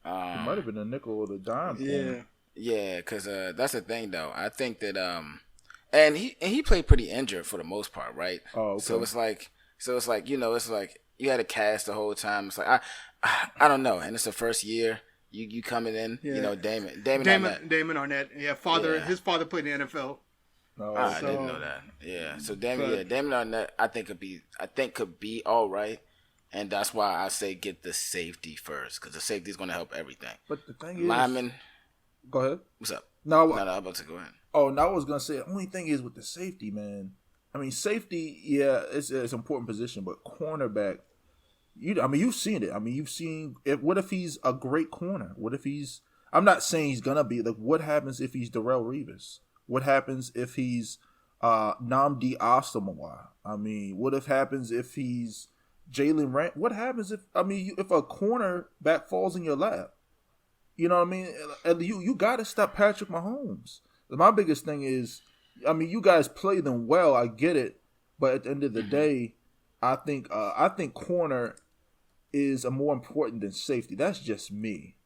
He might have been a nickel or the dime. Yeah, because that's the thing though. I think that and he played pretty injured for the most part, right? Oh, okay. So it's like it's like you had a cast the whole time. It's like I don't know, and it's the first year. You coming in, Damon Arnett. Yeah, his father played in the NFL. I didn't know that. Yeah, so Damon Arnett, I think could be all right, and that's why I say get the safety first because the safety is going to help everything. But the thing is, lineman. Go ahead. What's up? No, I'm about to go ahead. Oh, no, I was gonna say the only thing is with the safety, man. I mean, safety, it's an important position, but cornerback. You've seen it. I mean, you've seen what if he's a great corner? What if he's? I'm not saying he's gonna be. Like, what happens if he's Darrelle Revis? What happens if he's Nnamdi Asomugha? I mean, what happens if he's Jalen Rand? What happens if if a cornerback falls in your lap? You know what I mean? You got to stop Patrick Mahomes. My biggest thing is, you guys play them well. I get it, but at the end of the day, I think corner is more important than safety. That's just me.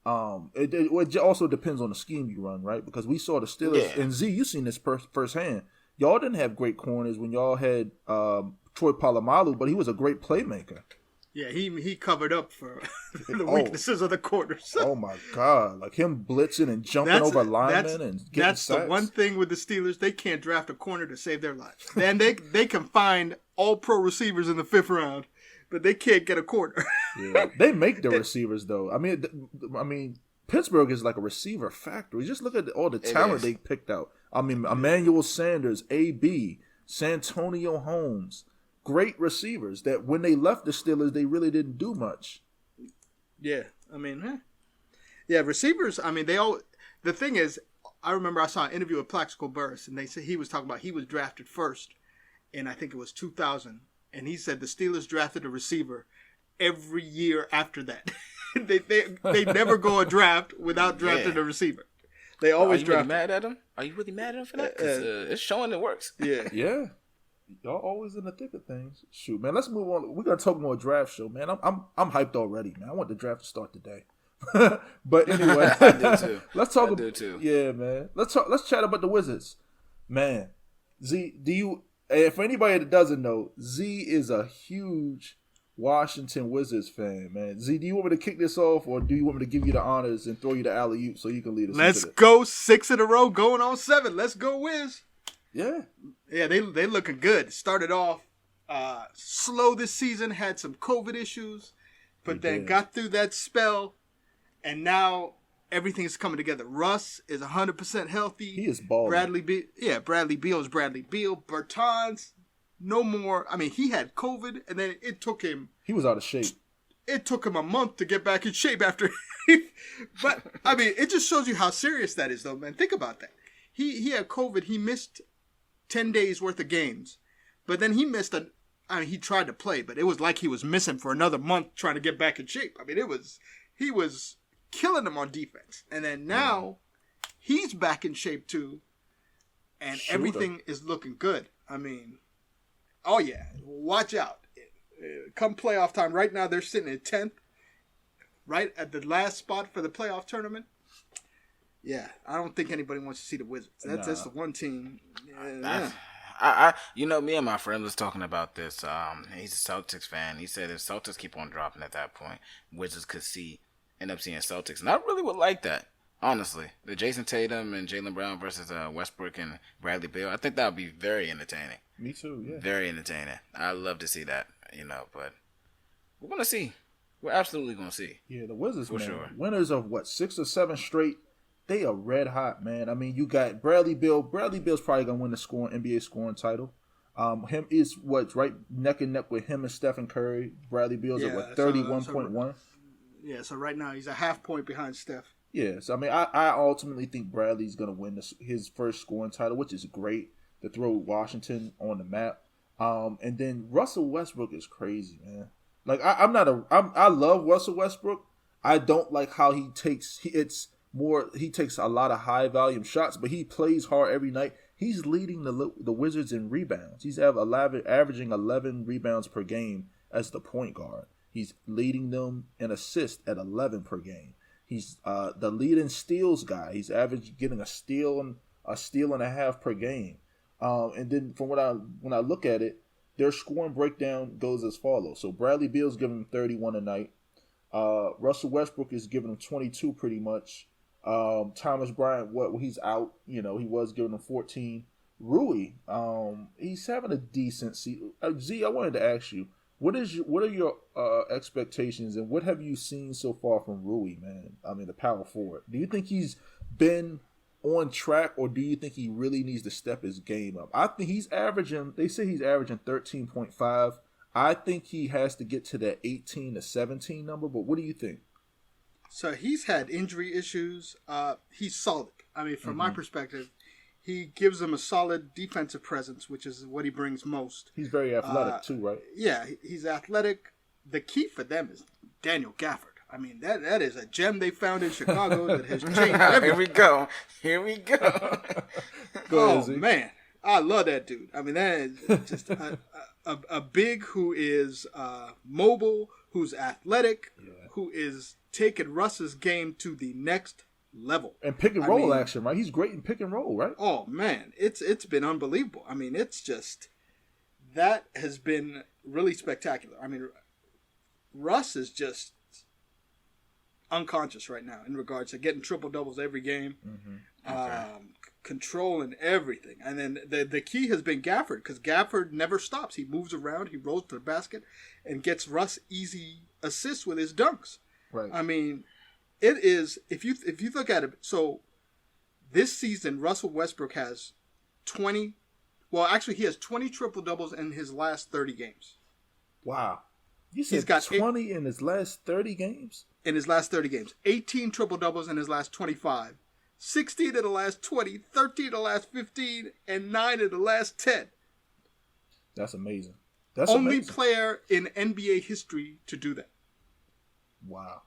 It also depends on the scheme you run, right? Because we saw the Steelers, and Z, you seen this firsthand. Y'all didn't have great corners when y'all had Troy Polamalu, but he was a great playmaker. Yeah, he covered up for the weaknesses of the corners. Oh my God! Like him blitzing and jumping over linemen and getting that's sacks. The one thing with the Steelers, they can't draft a corner to save their lives. Then they can find all pro receivers in the 5th round, but they can't get a corner. Yeah, they make the receivers though. I mean, Pittsburgh is like a receiver factory. Just look at all the talent they picked out. I mean, Emmanuel Sanders, AB, Santonio Holmes. Great receivers that when they left the Steelers, they really didn't do much. Yeah, receivers. The thing is, I remember I saw an interview with Plaxico Burress, and they said he was talking about he was drafted first, and I think it was 2000, and he said the Steelers drafted a receiver every year after that. they never go a draft without drafting a receiver. They always draft. Are you really mad at him? Are you really mad at him for that? Because it's showing it works. Yeah. Y'all always in the thick of things. Shoot, man. Let's move on. We're gonna talk more draft show, man. I'm hyped already, man. I want the draft to start today. But anyway, I do too. Let's talk. I do too. Yeah, man. Let's chat about the Wizards, man. Z, for anybody that doesn't know, Z is a huge Washington Wizards fan, man. Z, do you want me to kick this off, or do you want me to give you the honors and throw you the alley-oop so you can lead us? Let's go 6 in a row, going on 7. Let's go, Wiz. Yeah, they looking good. Started off slow this season, had some COVID issues, but then got through that spell, and now everything's coming together. Russ is 100% healthy. He is balling. Bradley Beal is Bradley Beal. Bertans, no more. I mean, he had COVID, and then it took him. He was out of shape. It took him a month to get back in shape after. But I mean, it just shows you how serious that is, though, man. Think about that. He had COVID. He missed 10 days worth of games, but then he missed he tried to play, but it was like he was missing for another month trying to get back in shape. I mean, he was killing them on defense, and then now he's back in shape too, and everything is looking good. I mean, oh yeah, watch out. Come playoff time, right now they're sitting at 10th. right at the last spot for the playoff tournament. Yeah, I don't think anybody wants to see the Wizards. That's the one team. Yeah. Me and my friend was talking about this. He's a Celtics fan. He said if Celtics keep on dropping at that point, Wizards could end up seeing Celtics. And I really would like that, honestly. The Jason Tatum and Jaylen Brown versus Westbrook and Bradley Beal. I think that would be very entertaining. Me too, yeah. Very entertaining. I'd love to see that, but we're going to see. We're absolutely going to see. Yeah, the Wizards, for man. Sure. Winners of, 6 or 7 straight. They are red hot, man. I mean, you got Bradley Beal. Bradley Beal's probably going to win the NBA scoring title. Him is right neck and neck with him and Stephen Curry. Bradley Beal's at 31.1. Yeah, so right now he's a half point behind Steph. Yeah, so I mean, I ultimately think Bradley's going to win his first scoring title, which is great to throw Washington on the map. And then Russell Westbrook is crazy, man. Like I love Russell Westbrook. I don't like how he takes a lot of high volume shots, but he plays hard every night. He's leading the Wizards in rebounds. He's averaging 11 rebounds per game as the point guard. He's leading them in assists at 11 per game. He's the leading steals guy. He's getting a steal and a half per game. And then from when I look at it, their scoring breakdown goes as follows. So Bradley Beal's giving him 31 a night. Russell Westbrook is giving him 22 pretty much. Thomas Bryant, he's out. He was giving him 14. Rui, he's having a decent season. Z, I wanted to ask you, what are your expectations and what have you seen so far from Rui, man? I mean, the power forward. Do you think he's been on track, or do you think he really needs to step his game up? I think they say he's averaging 13.5. I think he has to get to that 18 to 17 number, but what do you think? So he's had injury issues. He's solid. I mean, from my perspective, he gives them a solid defensive presence, which is what he brings most. He's very athletic too, right? Yeah, he's athletic. The key for them is Daniel Gafford. I mean, that is a gem they found in Chicago that has changed everything. Here we go. Man, I love that dude. I mean, that is just a big who is mobile, who's athletic, who is taking Russ's game to the next level. And pick and roll action, right? He's great in pick and roll, right? Oh man, it's been unbelievable. I mean, it's just that has been really spectacular. I mean, Russ is just unconscious right now in regards to getting triple doubles every game, controlling everything. And then the key has been Gafford, because Gafford never stops. He moves around, he rolls to the basket, and gets Russ easy assists with his dunks. Right. I mean, it is, if you look at it, so this season Russell Westbrook has 20. Well, actually, he has 20 triple doubles in his last 30 games. Wow. You said he's got 20 in his last 30 games? In his last 30 games. 18 triple-doubles in his last 25. 16 in the last 20. 13 in the last 15. And 9 in the last 10. That's amazing. Only player in NBA history to do that. Wow.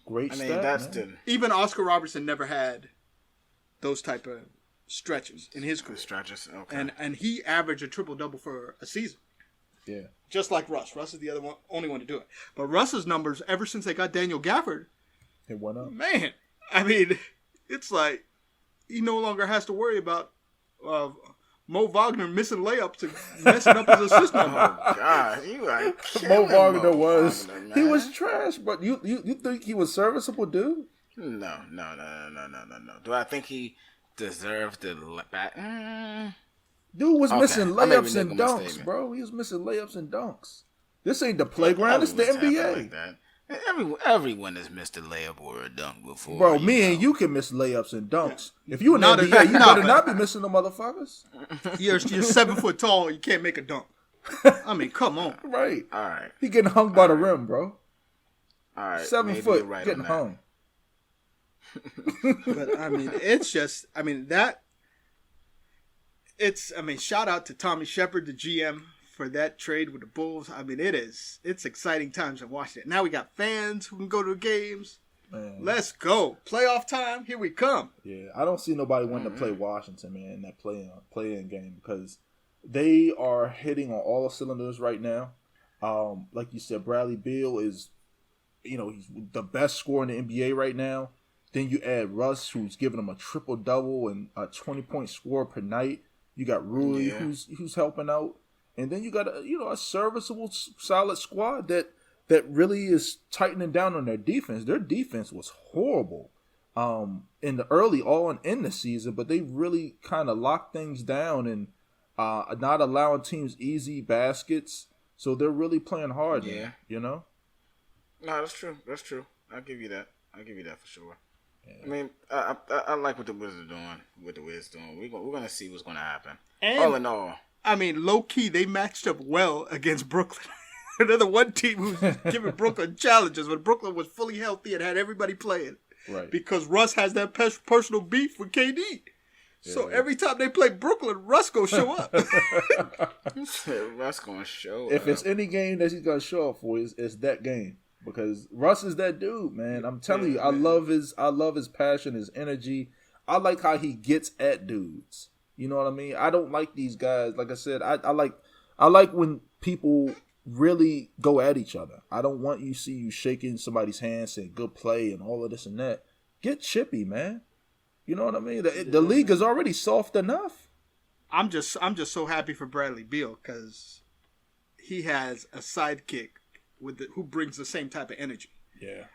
Great stat, man. Even Oscar Robertson never had those type of stretches in his career. Stretches, okay. And he averaged a triple-double for a season. Yeah. Just like Russ. Russ is the only one to do it. But Russ's numbers, ever since they got Daniel Gafford, it went up. Man, I mean, it's like he no longer has to worry about Mo Wagner missing layups and messing up his assist number. Oh God, you are Mo Wagner was he was trash, but you think he was serviceable, dude? No. Do I think he deserved the back? Dude was missing layups and dunks, bro. He was missing layups and dunks. This ain't the playground. It's the NBA. Like everyone has missed a layup or a dunk before. Bro, and you can miss layups and dunks. Yeah. If you in the NBA, you better not be missing the motherfuckers. You're 7 foot tall. You can't make a dunk. I mean, come on. Right. All right. He getting hung by the rim, bro. All right. 7 foot getting hung. But, I mean, it's just, I mean, that. Shout out to Tommy Shepard, the GM, for that trade with the Bulls. I mean, it's exciting times in Washington. Now we got fans who can go to the games. Man. Let's go. Playoff time, here we come. Yeah, I don't see nobody wanting to play Washington, man, in that play-in game, because they are hitting on all cylinders right now. Like you said, Bradley Beal he's the best scorer in the NBA right now. Then you add Russ, who's giving him a triple-double and a 20-point score per night. You got Rui, who's helping out. And then you got a serviceable, solid squad that really is tightening down on their defense. Their defense was horrible in the early in the season, but they really kind of locked things down and not allowing teams easy baskets. So they're really playing hard. Yeah. There, No, that's true. That's true. I'll give you that. For sure. Yeah. I mean, I like what the Wizards are doing. We're gonna see what's gonna happen. And, all in all, I mean, low key, they matched up well against Brooklyn. They're the one team who's giving Brooklyn challenges when Brooklyn was fully healthy and had everybody playing. Right. Because Russ has that personal beef with KD. So every time they play Brooklyn, Russ gonna show up. Russ gonna show if up. it's any game that he's gonna show up for, it's that game. Because Russ is that dude, man. I'm telling you, I love his passion, his energy. I like how he gets at dudes. You know what I mean? I don't like these guys. Like I said, I like when people really go at each other. I don't want you shaking somebody's hand, saying good play and all of this and that. Get chippy, man. You know what I mean? The league is already soft enough. I'm just so happy for Bradley Beal because he has a sidekick who brings the same type of energy. Yeah.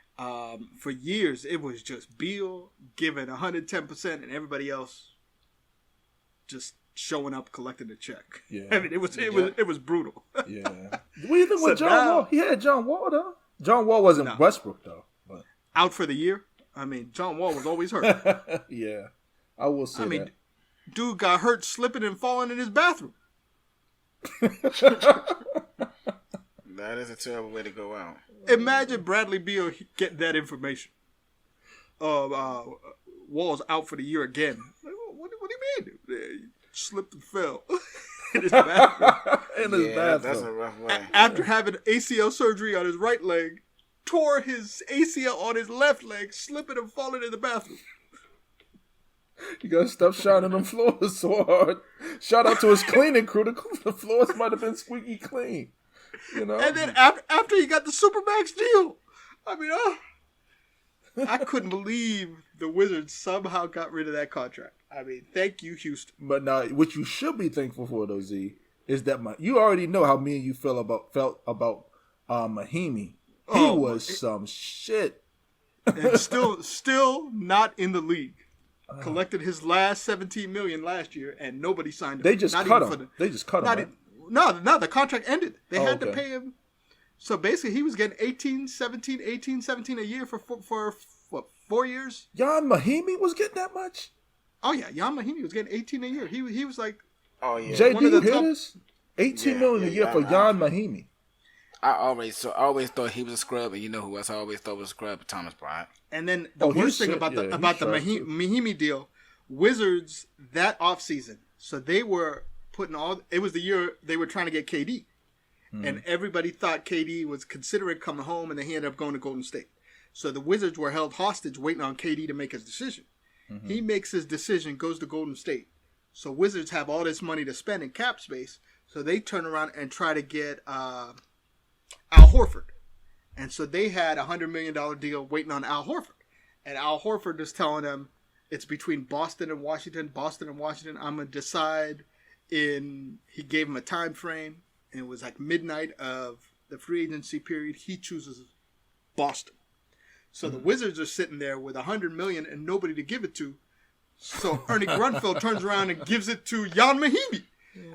For years, it was just Beal giving 110% and everybody else just showing up, collecting the check. Yeah. I mean, it was brutal. Yeah. What do you think with John Wall? He had John Wall, though. John Wall wasn't Westbrook, though. But out for the year? I mean, John Wall was always hurt. Yeah. I will say that. Dude got hurt slipping and falling in his bathroom. That is a terrible way to go out. Imagine Bradley Beal getting that information. Wall's out for the year again. What do you mean? He slipped and fell in his bathroom. That's a rough way. After having ACL surgery on his right leg, tore his ACL on his left leg, slipping and falling in the bathroom. You gotta stop shining them floors so hard. Shout out to his cleaning crew. The floors might have been squeaky clean. You know? And then after he got the Supermax deal, I mean, I couldn't believe the Wizards somehow got rid of that contract. I mean, thank you, Houston. But now, what you should be thankful for, though, Z, is that you already know how me and you felt about Mahimi. He was some shit. And still not in the league. Collected his last $17 million last year, and nobody signed him. They just cut him. They just cut him. No, the contract ended. They had to pay him. So basically, he was getting 18, 17 a year for what, 4 years? Jan Mahimi was getting that much? Oh, yeah. Jan Mahimi was getting 18 a year. He was like... Oh, yeah. JD hitters? $18 million a year for Jan Mahimi. I always thought he was a scrub, and you know who else I always thought was a scrub? Thomas Bryant. And then the worst thing about the Mahimi deal, Wizards that offseason, so they were putting it was the year they were trying to get KD. And everybody thought KD was considering coming home, and then he ended up going to Golden State. So the Wizards were held hostage waiting on KD to make his decision. He makes his decision, goes to Golden State. So Wizards have all this money to spend in cap space, so they turn around and try to get Al Horford. And so they had a $100 million deal waiting on Al Horford. And Al Horford is telling them it's between Boston and Washington. I'm going to decide he gave him a time frame. And it was like midnight of the free agency period. He chooses Boston. So the Wizards are sitting there with $100 million and nobody to give it to. So Ernie Grunfeld turns around and gives it to Jan Mahimi.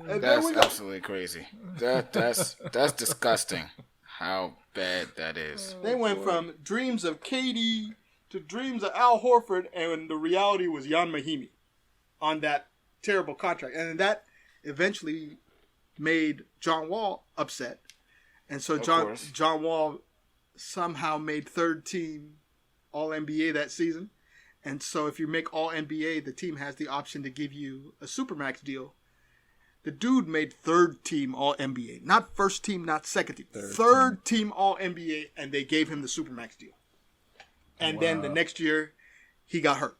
And that's absolutely crazy. That's disgusting. How bad that is. They went from dreams of KD to dreams of Al Horford, and the reality was Jan Mahimi on that terrible contract. And that eventually made John Wall upset. And so John Wall somehow made third team All-NBA that season. And so if you make All-NBA, the team has the option to give you a Supermax deal. The dude made third team All-NBA. Not first team, not second team. Third team All-NBA, and they gave him the Supermax deal. And then the next year, he got hurt.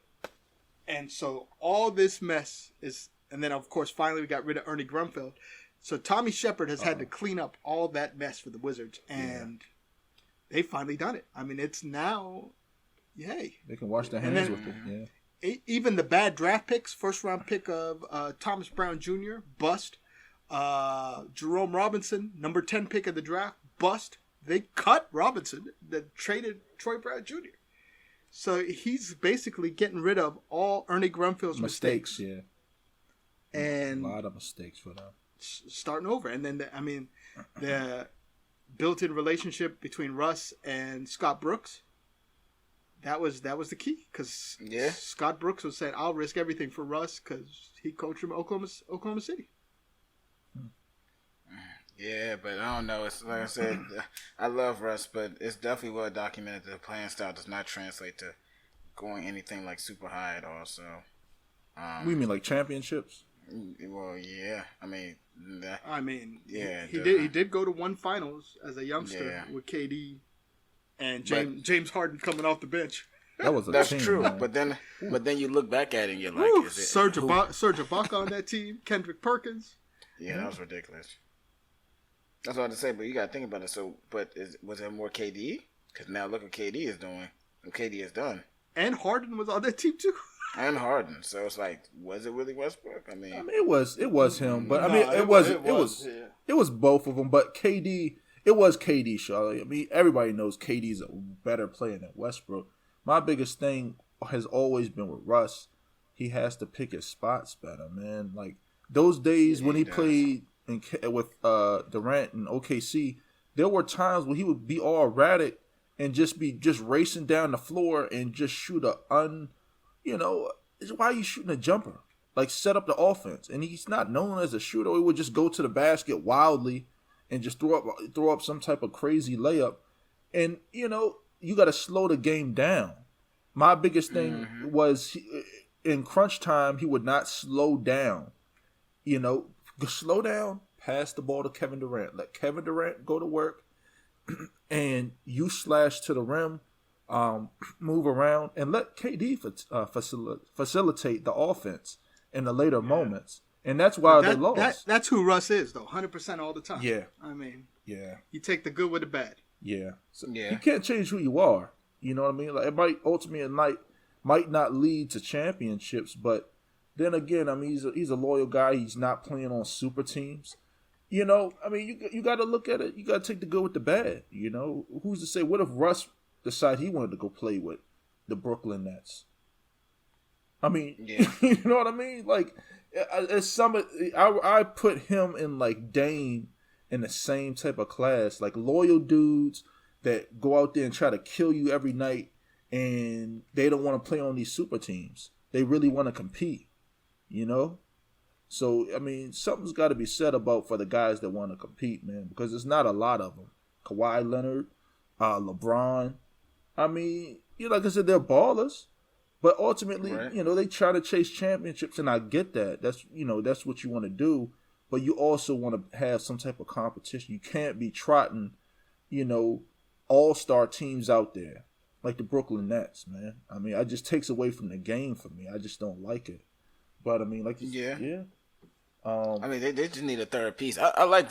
And so all this mess is... And then, of course, finally we got rid of Ernie Grunfeld. So Tommy Shepard has had to clean up all that mess for the Wizards. And they finally done it. I mean, it's now, yay. They can wash their hands with it. Yeah. Even the bad draft picks, first round pick of Thomas Brown Jr., bust. Jerome Robinson, number 10 pick of the draft, bust. They cut Robinson, that traded Troy Brown Jr. So he's basically getting rid of all Ernie Grunfield's mistakes. Yeah. And a lot of mistakes for them. Starting over. And then, the built-in relationship between Russ and Scott Brooks, that was the key. Because Scott Brooks was saying, I'll risk everything for Russ because he coached him at Oklahoma City. Yeah, but I don't know. It's like I said, I love Russ, but it's definitely well documented that the playing style does not translate to going anything like super high at all. So, we mean like championships? Well, yeah. I mean, he did go to one finals as a youngster with KD and James Harden coming off the bench. That's true. Man. But then you look back at it and you're like, Serge Ibaka on that team, Kendrick Perkins. Yeah, that was ridiculous. That's what I had to say, but you got to think about it. So, was there more KD? Because now look what KD is doing. What KD has done. And Harden was on that team too. And Harden. So it's like, was it really Westbrook? I mean, it was him, but it was both of them. But KD, it was KD, Charlotte. I mean, everybody knows KD's a better player than Westbrook. My biggest thing has always been with Russ. He has to pick his spots better, man. Like those days when he played with Durant and OKC, there were times when he would be all erratic and just racing down the floor and just shoot why are you shooting a jumper? Like set up the offense. And he's not known as a shooter. He would just go to the basket wildly and just throw up some type of crazy layup. And you got to slow the game down. My biggest thing was in crunch time he would not slow down. Slow down, pass the ball to Kevin Durant. Let Kevin Durant go to work, and you slash to the rim, move around, and let KD facilitate the offense in the later moments. And that's why they lost. That's who Russ is, though, 100% all the time. Yeah. I mean, yeah. You take the good with the bad. Yeah. So you can't change who you are. You know what I mean? Like it might ultimately might not lead to championships, but then again, I mean, he's a loyal guy. He's not playing on super teams. I mean, you got to look at it. You got to take the good with the bad. Who's to say? What if Russ decided he wanted to go play with the Brooklyn Nets? I mean, you know what I mean? Like, I put him in like Dame in the same type of class, like loyal dudes that go out there and try to kill you every night, and they don't want to play on these super teams. They really want to compete. So I mean, something's got to be said about for the guys that want to compete, man, because there's not a lot of them. Kawhi Leonard, LeBron. I mean, like I said, they're ballers, but ultimately, they try to chase championships, and I get that. That's what you want to do, but you also want to have some type of competition. You can't be trotting, all-star teams out there like the Brooklyn Nets, man. I mean, it just takes away from the game for me. I just don't like it. But I mean, like, I mean, they just need a third piece. I like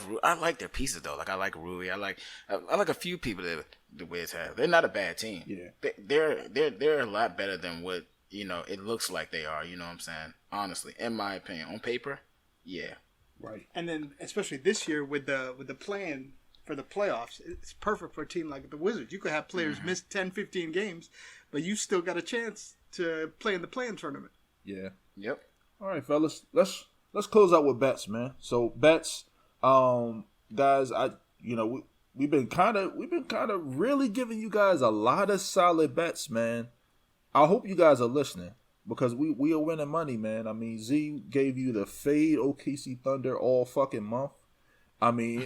their pieces though. Like I like Rui. I like a few people that the Wiz have. They're not a bad team. Yeah, they're a lot better than what it looks like they are. You know what I'm saying? Honestly, in my opinion, on paper, yeah. Right. And then especially this year with the plan for the playoffs, it's perfect for a team like the Wizards. You could have players miss 10, 15 games, but you still got a chance to play in the play-in tournament. Yeah. Yep. All right, fellas. Let's close out with bets, man. So bets, guys. We've been kind of really giving you guys a lot of solid bets, man. I hope you guys are listening because we are winning money, man. I mean, Z gave you the fade OKC Thunder all fucking month. I mean,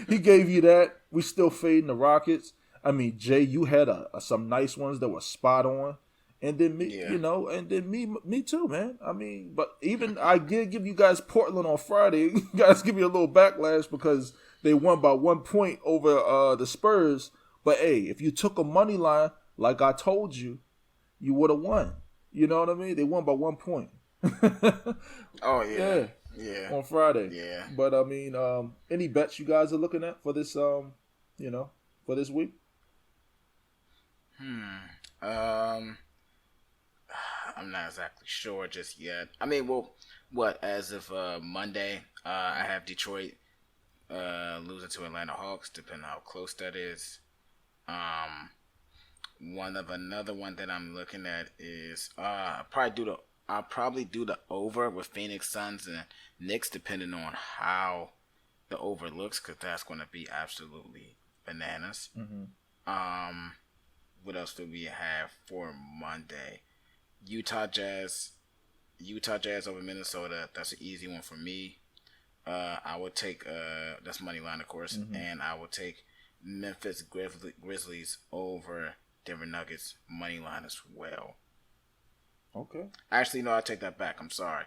he gave you that. We still fading the Rockets. I mean, Jay, you had some nice ones that were spot on. And then me, and then me too, man. I mean, but even I did give you guys Portland on Friday. You guys give me a little backlash because they won by 1 point over the Spurs. But hey, if you took a money line, like I told you, you would have won. You know what I mean? They won by 1 point. Oh yeah. Yeah. On Friday. Yeah. But I mean, any bets you guys are looking at for this, for this week? I'm not exactly sure just yet. I mean, well, as of Monday, I have Detroit losing to Atlanta Hawks, depending on how close that is. Another one that I'm looking at is I'll probably do the over with Phoenix Suns and Knicks, depending on how the over looks, because that's going to be absolutely bananas. Mm-hmm. What else do we have for Monday? Utah Jazz over Minnesota. That's an easy one for me. I would take that's Moneyline, of course, mm-hmm. and I would take Memphis Grizzlies over Denver Nuggets Moneyline as well. Okay. Actually, no, I'll take that back. I'm sorry.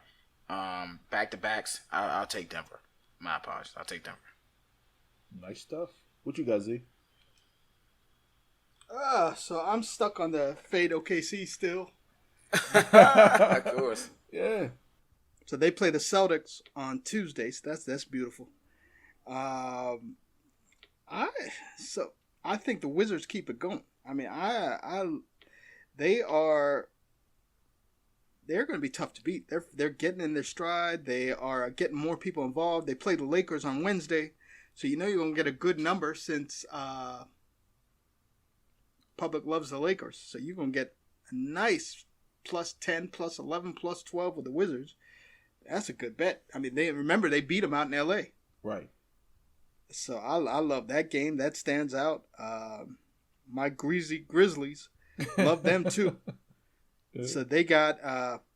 Back to backs. I'll take Denver. My apologies. I'll take Denver. Nice stuff. What you got, Z? So I'm stuck on the fade OKC still. Of course. Yeah. So they play the Celtics on Tuesdays. That's beautiful. I think the Wizards keep it going. I mean, they're going to be tough to beat. They're getting in their stride. They are getting more people involved. They play the Lakers on Wednesday, so you know you're going to get a good number since public loves the Lakers. So you're going to get a nice plus 10, plus 11, plus 12 with the Wizards. That's a good bet. I mean, they beat them out in L.A. Right. So I love that game. That stands out. My greasy Grizzlies, love them too. So they got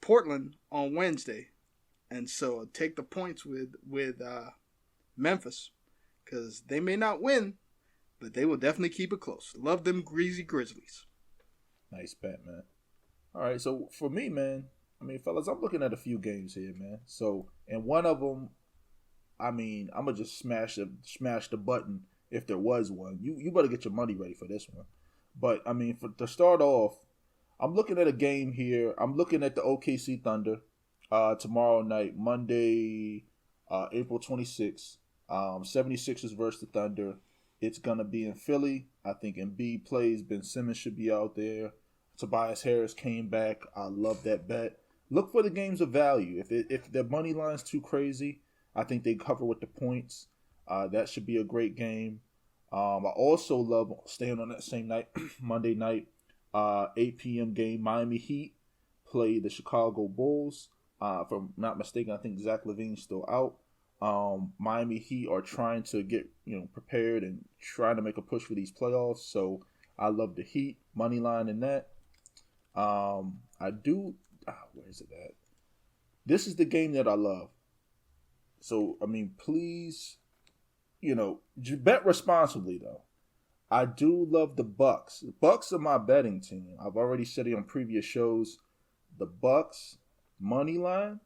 Portland on Wednesday, and so take the points with Memphis, because they may not win, but they will definitely keep it close. Love them greasy Grizzlies. Nice bet, man. All right, so for me, man, I mean, fellas, I'm looking at a few games here, man. So, and one of them, I mean, I'm gonna just smash the button if there was one. You better get your money ready for this one. But I mean, to start off, I'm looking at a game here. I'm looking at the OKC Thunder tomorrow night, Monday, April 26th. 76ers versus the Thunder. It's going to be in Philly. I think Embiid plays. Ben Simmons should be out there. Tobias Harris came back. I love that bet. Look for the games of value. If the money line's too crazy, I think they cover with the points. That should be a great game. I also love staying on that same night, Monday night, 8 p.m. game. Miami Heat play the Chicago Bulls. If I'm not mistaken, I think Zach LaVine's still out. Miami Heat are trying to get prepared and trying to make a push for these playoffs. So I love the Heat money line in that. I do. Where is it at? This is the game that I love. So I mean, please, bet responsibly though. I do love the Bucks. The Bucks are my betting team. I've already said it on previous shows. The Bucks money line.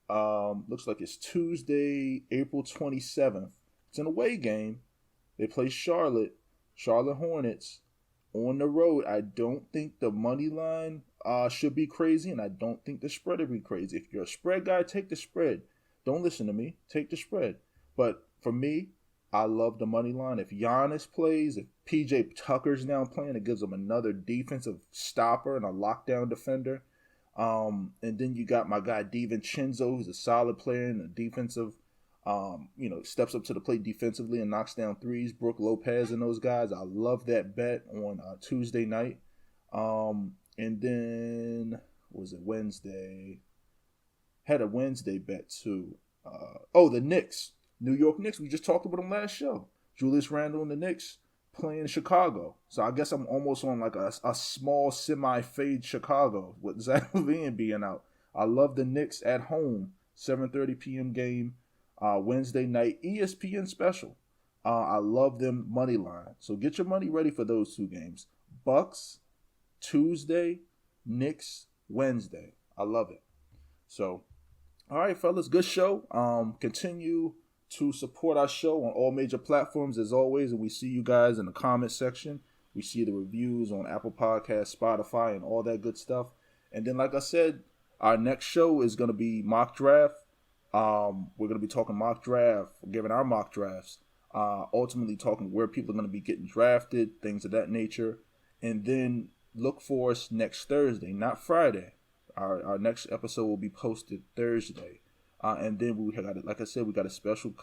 Looks like it's Tuesday, April 27th. It's an away game. They play Charlotte Hornets on the road. I don't think the money line should be crazy, and I don't think the spread will be crazy. If you're a spread guy, take the spread. Don't listen to me. Take the spread. But for me, I love the money line. If Giannis plays, if PJ Tucker's now playing, it gives them another defensive stopper and a lockdown defender. And then you got my guy DiVincenzo, who's a solid player and a defensive, steps up to the plate defensively and knocks down threes. Brooke Lopez and those guys. I love that bet on Tuesday night. And then, was it Wednesday? Had a Wednesday bet too. The Knicks. New York Knicks. We just talked about them last show. Julius Randle and the Knicks playing Chicago. So I guess I'm almost on like a small semi-fade Chicago with Zach LaVine being out. I love the Knicks at home. 7:30 p.m. game. Wednesday night. ESPN special. I love them money line. So get your money ready for those two games. Bucks, Tuesday. Knicks, Wednesday. I love it. So, all right, fellas. Good show. Continue to support our show on all major platforms as always, and we see you guys in the comment section. We see the reviews on Apple Podcasts, Spotify, and all that good stuff. And then, like I said, our next show is going to be mock draft. We're going to be talking mock draft, giving our mock drafts ultimately talking where people are going to be getting drafted, things of that nature. And then look for us next Thursday, not Friday. Our next episode will be posted Thursday. And then we got, like I said, we got a special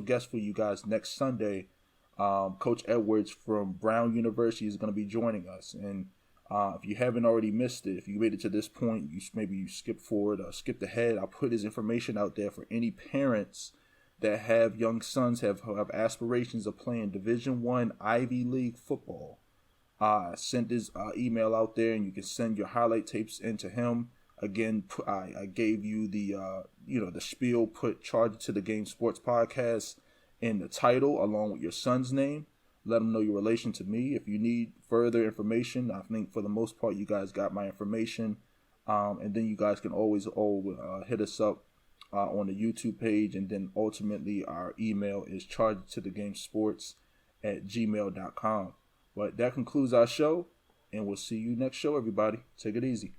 guest for you guys next Sunday. Coach Edwards from Brown University is going to be joining us. And if you haven't already missed it, if you made it to this point, maybe you skipped forward or skipped ahead, I'll put his information out there for any parents that have young sons have aspirations of playing Division I Ivy League football. Send his email out there, and you can send your highlight tapes into him. Again, I gave you the the spiel. Put Charge to the Game Sports Podcast in the title along with your son's name. Let them know your relation to me. If you need further information, I think for the most part you guys got my information. And then you guys can always hit us up on the YouTube page. And then ultimately our email is chargetothegamesports@gmail.com. But that concludes our show, and we'll see you next show, everybody. Take it easy.